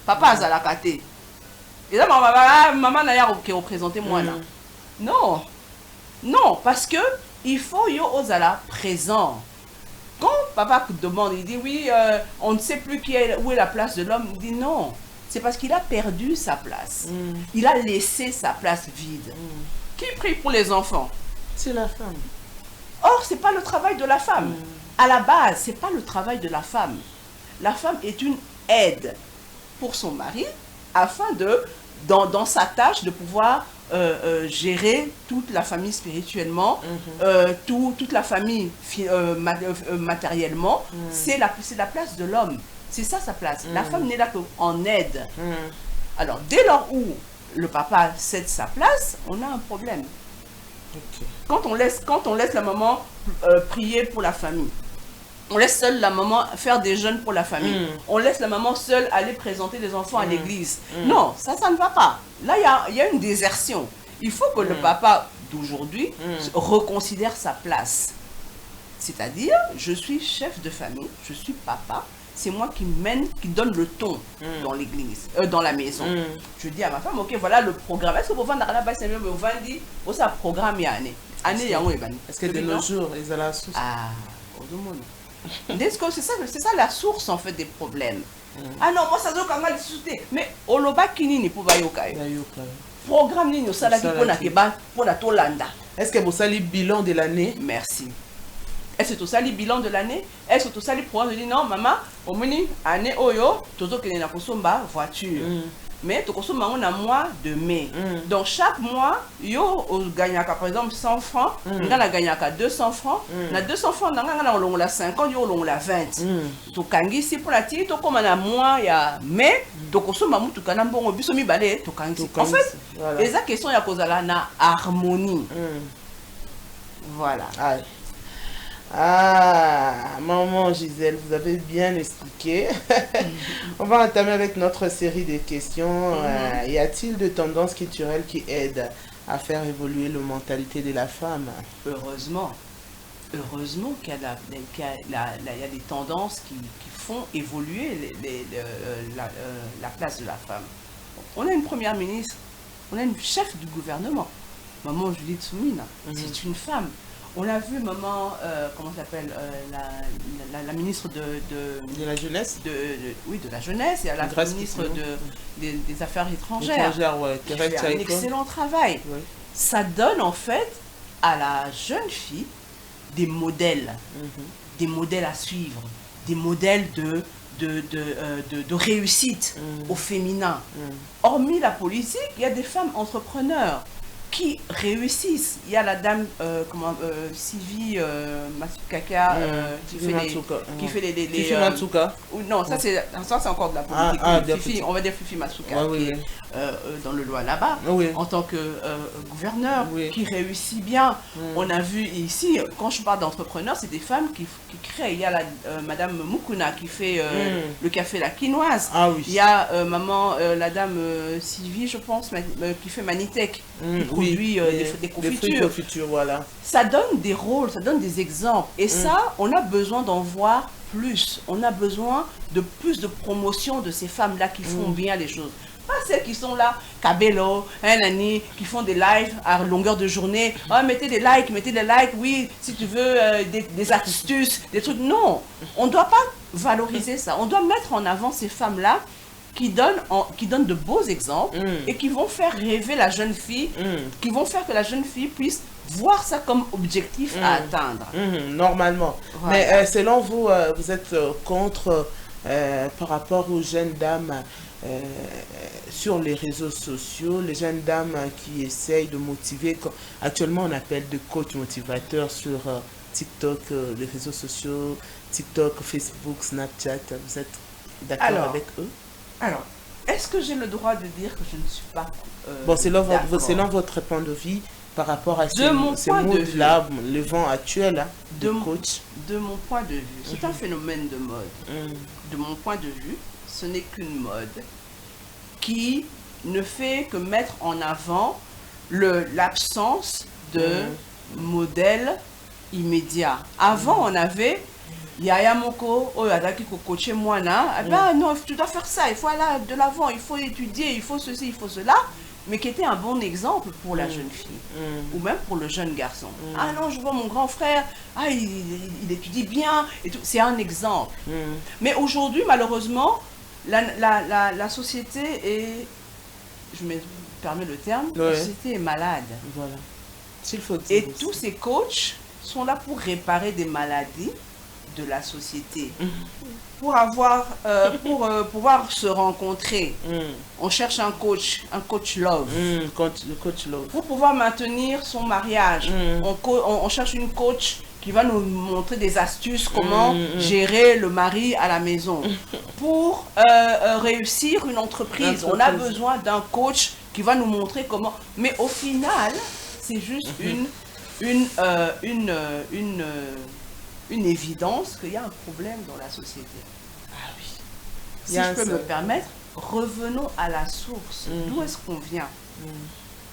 papa a la kate. Et là, maman n'a pas représenté moi là. Non, non, parce que il faut yo ozala présent. Quand papa demande, il dit oui, on ne sait plus où est la place de l'homme, il dit non. C'est parce qu'il a perdu sa place. Il a laissé sa place vide. Qui prie pour les enfants? C'est la femme. Or, ce n'est pas le travail de la femme. À la base, ce n'est pas le travail de la femme. La femme est une aide pour son mari afin de, dans sa tâche, de pouvoir gérer toute la famille spirituellement, toute la famille matériellement. C'est la place de l'homme. C'est ça sa place. La femme n'est là qu'en aide. Alors, dès lors où le papa cède sa place, on a un problème. Quand on laisse la maman prier pour la famille, on laisse seule la maman faire des jeûnes pour la famille, on laisse la maman seule aller présenter des enfants à l'église. Non, ça ne va pas. Là, il y a une désertion. Il faut que le papa d'aujourd'hui reconsidère sa place. C'est-à-dire, je suis chef de famille, je suis papa, c'est moi qui mène, qui donne le ton dans l'église, dans la maison. Je dis à ma femme, ok, voilà le programme. Est-ce que vous vendez là-bas, c'est mieux, vous vendez, vous avez un programme il y a année. Est-ce que de nos jours, ils ont la source? Ah, au monde. C'est ça la source en fait des problèmes. Ah non, moi ça doit quand même discuter. Mais au loba kinini pour bayokai. Programme ni nous salaki pour na keba pour na tolanda. Est-ce que vous savez le bilan de l'année? Merci. Est-ce que tout ça, le bilan de l'année? Est-ce que tout ça, le programme de dire non, maman, au menu, année oyo, tout ce qui est dans voiture. Mais tu consommes un mois de mai. Donc chaque mois, yo gagne par exemple 100 francs, on a gagné 200 francs. Na 200 francs, on a 50, yo on a 20. Tu kangi si pour la tire, tu comme un mois ya mai, tu consommes un tout kana bon biso mi balé, tu kangi. En fait, les questions ya cause la na harmonie. Voilà. Ah, maman Gisèle, vous avez bien expliqué. On va entamer avec notre série de questions. Y a-t-il de tendances culturelles qui aident à faire évoluer la mentalité de la femme? Heureusement. Heureusement qu'il y a des tendances qui font évoluer la place de la femme. On a une première ministre, on a une chef du gouvernement, maman Julie Tsoumina, c'est une femme. On a vu maman, comment s'appelle, la ministre de la jeunesse, oui, de la jeunesse, et la ministre des Affaires étrangères. Qui fait un excellent travail. Oui. Ça donne en fait à la jeune fille des modèles à suivre, des modèles de réussite au féminin. Hormis la politique, il y a des femmes entrepreneurs qui réussissent. Il y a la dame Sylvie Matsukaka qui fait les Fifi Matsuka. Non, ça c'est encore de la politique. Fifi, on va dire Fifi Matsuka qui est dans le loi là-bas en tant que gouverneur qui réussit bien. On a vu ici, quand je parle d'entrepreneurs, c'est des femmes qui créent. Il y a la madame Mukuna qui fait le café La Quinoise. Il y a la dame Sylvie, je pense, qui fait Manitech, qui produit des confitures. Voilà. Ça donne des rôles, ça donne des exemples. Et ça, on a besoin d'en voir plus. On a besoin de plus de promotion de ces femmes-là qui font bien les choses. Pas celles qui sont là, Cabello, Nani, qui font des lives à longueur de journée. Oh, mettez des likes, oui, si tu veux, des astuces, des trucs. Non, on ne doit pas valoriser ça. On doit mettre en avant ces femmes-là qui donnent de beaux exemples et qui vont faire rêver la jeune fille, qui vont faire que la jeune fille puisse voir ça comme objectif à atteindre. Normalement. Voilà. Mais selon vous, vous êtes contre par rapport aux jeunes dames sur les réseaux sociaux, les jeunes dames qui essayent de motiver, actuellement on appelle de coach motivateurs sur TikTok, les réseaux sociaux, TikTok, Facebook, Snapchat, vous êtes d'accord avec eux? Alors, est-ce que j'ai le droit de dire que je ne suis pas bon, selon votre point de vue par rapport à ces modes-là, le vent actuel de coach? De mon point de vue, c'est un phénomène de mode. De mon point de vue, ce n'est qu'une mode qui ne fait que mettre en avant l'absence de modèle immédiat. Avant, on avait Yaya Moko, coacher moi non, tu dois faire ça, il faut aller de l'avant, il faut étudier, il faut ceci, il faut cela, mais qui était un bon exemple pour la jeune fille, ou même pour le jeune garçon. Ah non, je vois mon grand frère, il étudie bien, et tout. C'est un exemple. Mais aujourd'hui, malheureusement, la société est, je me permets le terme, la société est malade. Voilà. Et tous ces coachs sont là pour réparer des maladies de la société. Pour pouvoir se rencontrer, on cherche un coach love. Coach love. Pour pouvoir maintenir son mariage, on cherche une coach qui va nous montrer des astuces, comment gérer le mari à la maison. Pour réussir une entreprise, on a besoin d'un coach qui va nous montrer comment. Mais au final, c'est juste une évidence qu'il y a un problème dans la société. Ah oui. Si je peux me permettre, revenons à la source. D'où est-ce qu'on vient?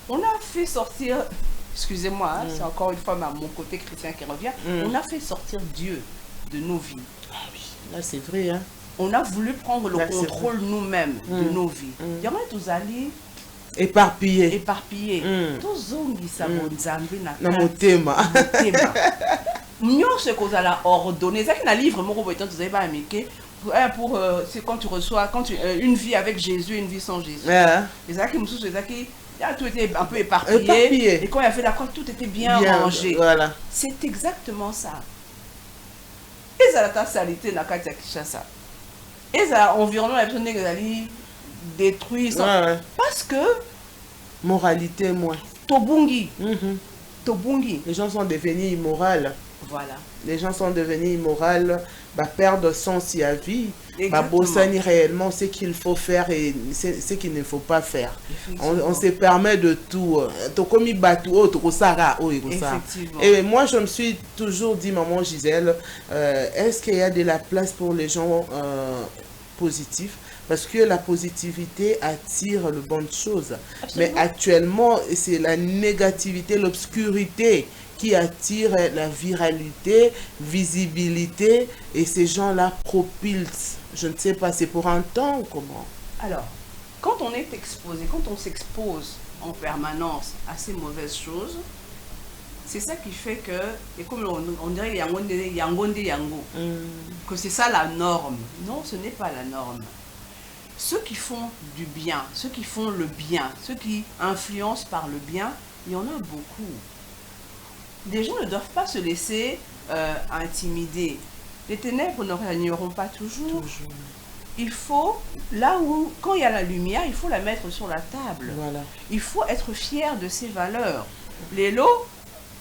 On a fait sortir, excusez-moi, c'est encore une fois mon côté chrétien qui revient, on a fait sortir Dieu de nos vies. Ah oui, là c'est vrai. Hein? On a voulu prendre le contrôle nous-mêmes de nos vies. Il y en a tous allés éparpillés. Tozongisa bonzambe na motema. Nyonso kozala ordonné. C'est un livre moko boitant tu pas américain pour c'est quand tu reçois une vie avec Jésus, une vie sans Jésus. Les aki mususu les aki tout était un peu éparpillé. Et quand il a fait la croix, tout était bien rangé. Voilà. C'est exactement ça. Et ça la salité na kati ya Kinshasa. Et ça environnement la personne qui détruit parce que moralité moins. Tobungi. Tobungi. Les gens sont devenus immoraux. Voilà. Les gens sont devenus immoraux, perdre sens à vie, bossani réellement ce qu'il faut faire et ce qu'il ne faut pas faire. On se permet de tout. Et moi je me suis toujours dit, maman Gisèle, est-ce qu'il y a de la place pour les gens positifs? Parce que la positivité attire le bonnes choses. Mais actuellement, c'est la négativité, l'obscurité qui attire la viralité, visibilité, et ces gens-là propulsent. Je ne sais pas, c'est pour un temps ou comment? Alors, quand on est exposé, quand on s'expose en permanence à ces mauvaises choses, c'est ça qui fait que, et comme on dirait yango, que c'est ça la norme. Non, ce n'est pas la norme. Ceux qui font du bien, ceux qui font le bien, ceux qui influencent par le bien, il y en a beaucoup. Les gens ne doivent pas se laisser intimider. Les ténèbres ne régneront pas toujours. Il faut, là où, quand il y a la lumière, il faut la mettre sur la table. Voilà. Il faut être fier de ses valeurs. Les lots,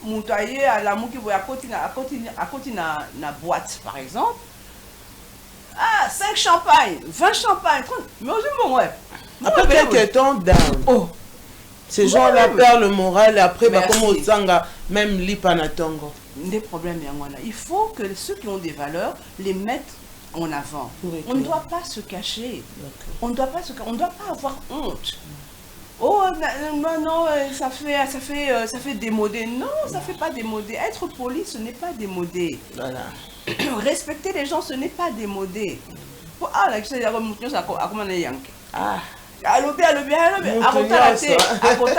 moutaillé à la mouki, à côté na boîte, par exemple. Ah, 5 champagnes, 20 champagnes, 30. Mais aujourd'hui, ouais. Après quelques temps, down. Ces gens-là perdent le moral et après, comme au Tsanga, même l'Ipanatongo. Des problèmes, il faut que ceux qui ont des valeurs les mettent en avant. On ne doit pas se cacher. On ne doit pas avoir honte. Oh non, ça fait démodé. Non, ça ne fait pas démodé. Être poli, ce n'est pas démodé. Voilà. Respecter les gens, ce n'est pas démodé. Ah, la question, alobi akota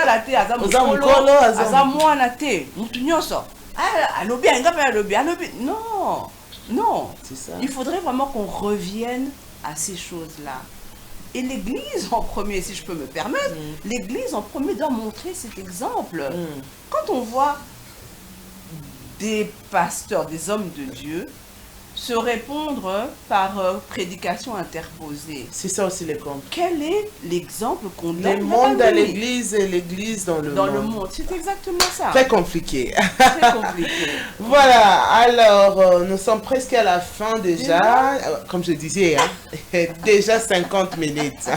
la te aza mokolo aza mwana te mutu nyonso alobi anga pe alobi non c'est ça. Il faudrait vraiment qu'on revienne à ces choses-là. Et l'église en premier, si je peux me permettre, l'église en premier doit montrer cet exemple. Quand on voit des pasteurs, des hommes de Dieu se répondre par prédication interposée. C'est ça aussi les comptes. Quel est l'exemple qu'on donne? Le monde à l'église et l'église dans le monde. Dans le monde, c'est exactement ça. Très compliqué. Très compliqué. Voilà, alors nous sommes presque à la fin déjà. Comme je disais, hein, déjà 50 minutes.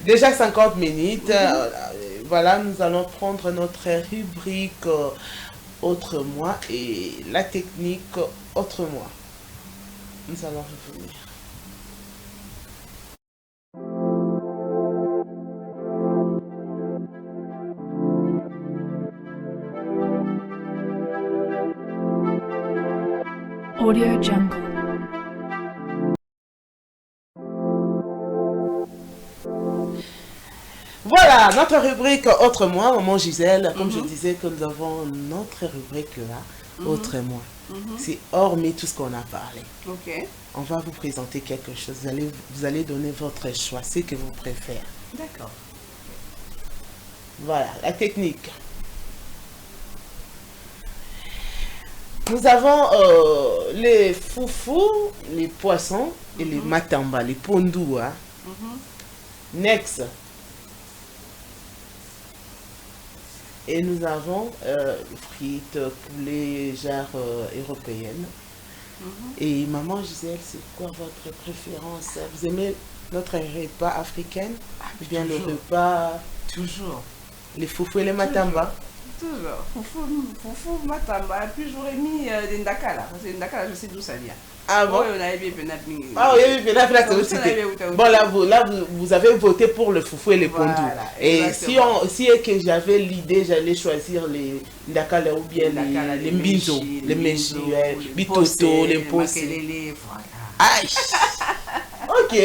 Déjà 50 minutes. Voilà, nous allons prendre notre rubrique Autre moi et la technique Autre moi. Nous allons revenir. Audio Jungle. Voilà, notre rubrique Autre moi, maman Gisèle, comme je disais que nous avons notre rubrique là, Autre moi. C'est hormis tout ce qu'on a parlé. Ok. On va vous présenter quelque chose. Vous allez donner votre choix, ce que vous préférez. D'accord. Voilà, la technique. Nous avons les foufous, les poissons et les matamba, les pondous. Hein. Next. Et nous avons frites, poulet, genre européenne. Et maman Gisèle, c'est quoi votre préférence? Vous aimez notre repas africain? Ou bien le repas... Toujours. Les foufous et les matamba? Toujours. Foufou, matamba. Et puis j'aurais mis des ndakala. Parce que les ndakala, je sais d'où ça vient. Ah bon? Ah oui, bon, là, vous avez voté pour le foufou et les pondous. Et si que j'avais l'idée, j'allais choisir les ndakala ou bien les mbinzo, les meji, les bitoto, les posés. Aïe! Ok.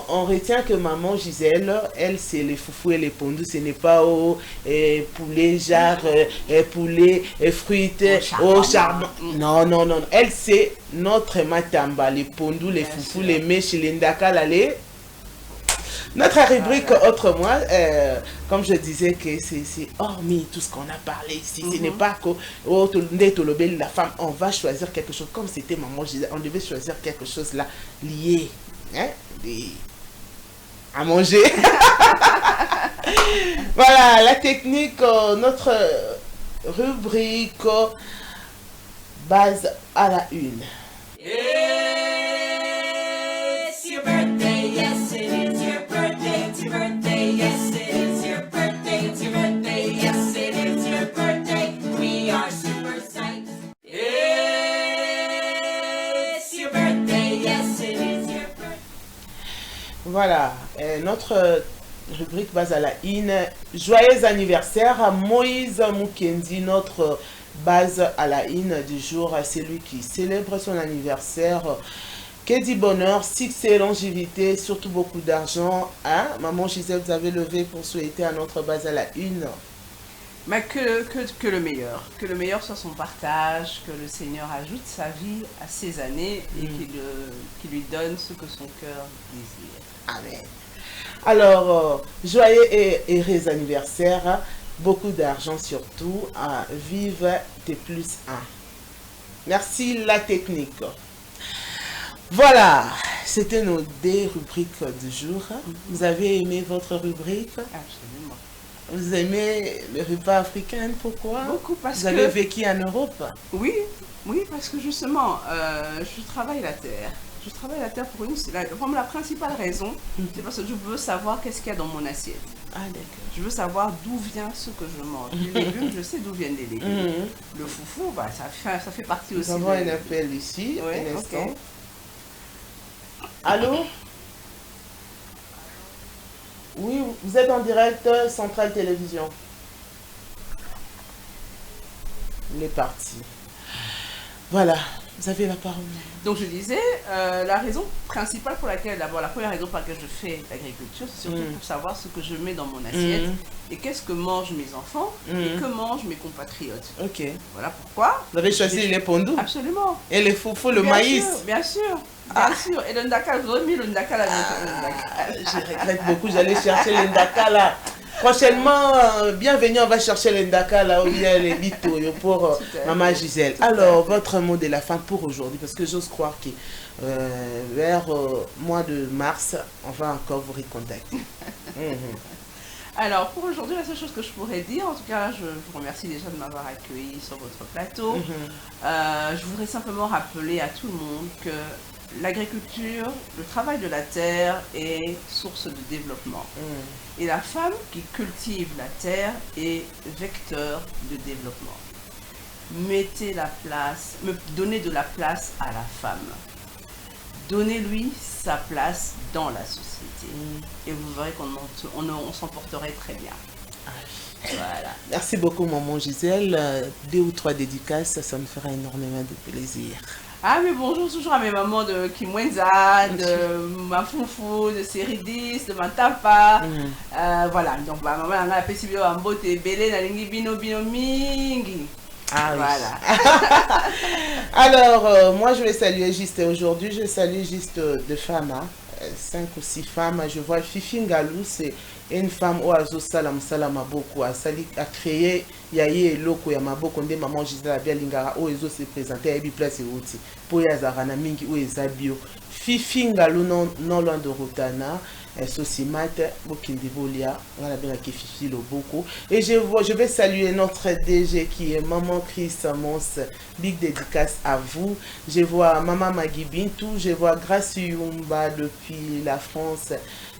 On retient que maman Gisèle, elle, c'est les foufous et les pondous. Ce n'est pas au poulet, genre, poulet, fruits, au charbon. Non. Elle, c'est notre matamba, les pondous, les foufous, les mèches, les ndakala, Notre rubrique Autre Moi, comme je disais, que c'est hormis tout ce qu'on a parlé ici. Ce n'est pas que la femme, on va choisir quelque chose. Comme c'était maman, je disais, on devait choisir quelque chose là, lié hein, à manger. Voilà, la technique, notre rubrique base à la une. It's your birthday, yes it is your birthday, it's your birthday, yes it is your birthday, it's your birthday, yes it is your birthday, we are super psyched. It's your birthday, yes it is your birthday. Voilà, notre rubrique base à la une. Joyeux anniversaire à Moïse Mukendi, notre base à la une du jour. C'est lui qui célèbre son anniversaire. Que dit bonheur, succès, longévité, surtout beaucoup d'argent. Hein? Maman Gisèle, vous avez levé pour souhaiter à notre base à la une. Mais que le meilleur. Que le meilleur soit son partage, que le Seigneur ajoute sa vie à ses années et qu'il lui donne ce que son cœur désire. Amen. Alors, joyeux et heureux anniversaire, beaucoup d'argent surtout, vive T+1. Merci la technique. Voilà, c'était nos deux rubriques du jour. Vous avez aimé votre rubrique? Absolument. Vous aimez le repas africain, pourquoi? Beaucoup parce vous avez que... vécu en Europe? Oui, parce que justement, je travaille la terre. Je travaille la terre pour vraiment la principale raison, c'est parce que je veux savoir qu'est-ce qu'il y a dans mon assiette. Ah d'accord. Je veux savoir d'où vient ce que je mange. Les légumes, je sais d'où viennent les légumes. Le foufou, bah, ça fait partie aussi. Nous avons un appel ici, ouais, un instant. Okay. Allô? Oui, vous êtes en direct, Centrale Télévision. Il est parti. Voilà, vous avez la parole. Donc je disais, la raison principale pour laquelle, d'abord la première raison pour laquelle je fais l'agriculture, c'est surtout pour savoir ce que je mets dans mon assiette et qu'est-ce que mangent mes enfants et que mangent mes compatriotes. Ok. Voilà pourquoi. Vous avez choisi les pondous? Absolument. Et les foufous, le bien maïs? Sûr, bien sûr. Bien sûr. Et le ndaka, vous avez mis le ndaka là. Je regrette beaucoup, j'allais chercher le ndaka là. Prochainement, bienvenue, on va chercher le ndaka là où il y a les bitos pour Maman Gisèle. Alors, votre mot de la fin pour aujourd'hui, parce que j'ose croire que vers mois de mars, on va encore vous recontacter. Alors, pour aujourd'hui, la seule chose que je pourrais dire, en tout cas, je vous remercie déjà de m'avoir accueilli sur votre plateau. Je voudrais simplement rappeler à tout le monde que l'agriculture, le travail de la terre est source de développement. Et la femme qui cultive la terre est vecteur de développement. Donnez de la place à la femme. Donnez-lui sa place dans la société. Et vous verrez qu'on s'en porterait très bien. Voilà. Merci beaucoup, maman Gisèle. 2 ou 3 dédicaces, ça me fera énormément de plaisir. Ah mais bonjour toujours à mes mamans de Kimwenza, de ma foufou, de Séridis, de ma tapa. Voilà, donc ma maman a la possibilité de mbote belé na lingi bino mingi. Ah oui. Voilà. Alors, moi je vais saluer juste aujourd'hui, je salue juste 2 femmes, 5 ou 6 femmes. Je vois Fifi Ngalou, c'est une femme au Azo Salam Maboko, a créé Yaye Loko ya Maboko, nde maman Gisèle Abia Lingara, où ils se présentaient à Ebi Place et Outi, pour Yazarana Mingi, où ils bio. Fifi Ngalou non loin de Rotana, Sosimate, Bokindibolia, on a bien qui Fifi Loboko. Et je vais saluer notre DG qui est Maman Chris Mons, big dédicace à vous. Je vois Maman Magui Bintou, je vois Grace Yumba depuis la France.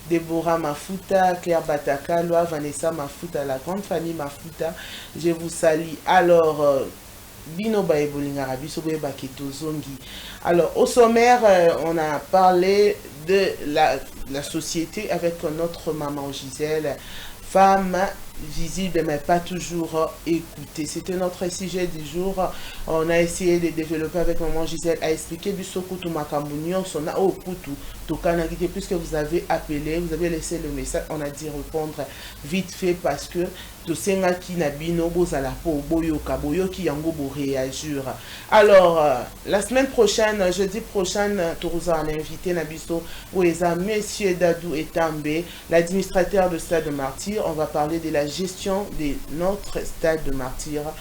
Déborah Mafuta, Claire Bataka, Loa Vanessa Mafuta, la grande famille Mafuta, je vous salue. Alors, Bino Baeboling Arabi, Soboye Baketo Zongi. Alors, au sommaire, on a parlé de la société avec notre maman Gisèle, femme visible mais pas toujours écouté. C'était notre sujet du jour. On a essayé de développer avec maman Gisèle à expliquer du Sokutu Makamunyon, son Okutu, Tokanagite, puisque vous avez appelé, vous avez laissé le message, on a dit répondre vite fait parce que Tosenga ki nabino bozala po boyoka boyoki yango bo réagir. Alors la semaine prochaine, jeudi prochain, Tourouza a invité Nabiso Oueza, Monsieur Dadou Etambe, l'administrateur de Stade de Martyrs. On va parler de la gestion de notre Stade de Martyrs.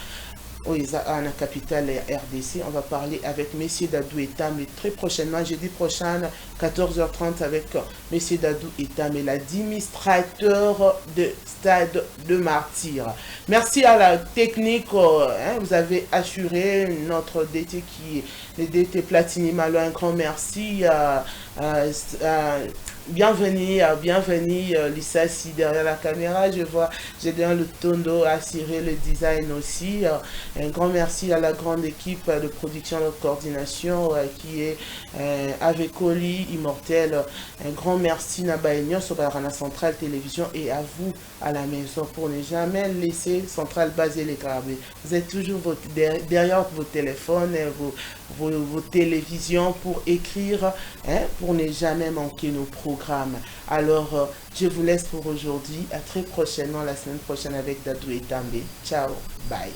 À la capitale RDC, on va parler avec Monsieur Dadou Etambe très prochainement, jeudi prochain, 14h30 avec Monsieur Dadou Etambe, l'administrateur de Stade de Martyrs. Merci à la technique, vous avez assuré notre DT qui est le DT Platini Malo, un grand merci. Bienvenue, Lisa, si derrière la caméra, je vois Gédéon Lutondo assurer le design aussi. Un grand merci à la grande équipe de production de coordination qui est avec Oli, Immortel. Un grand merci Nabaïnion sur la Centrale Télévision et à vous à la maison pour ne jamais laisser Centrale baser les carabés. Vous êtes toujours derrière vos téléphones, vos télévisions pour écrire, pour ne jamais manquer nos programmes. Alors, je vous laisse pour aujourd'hui. À très prochainement, la semaine prochaine avec Dadou Etambe. Ciao, bye.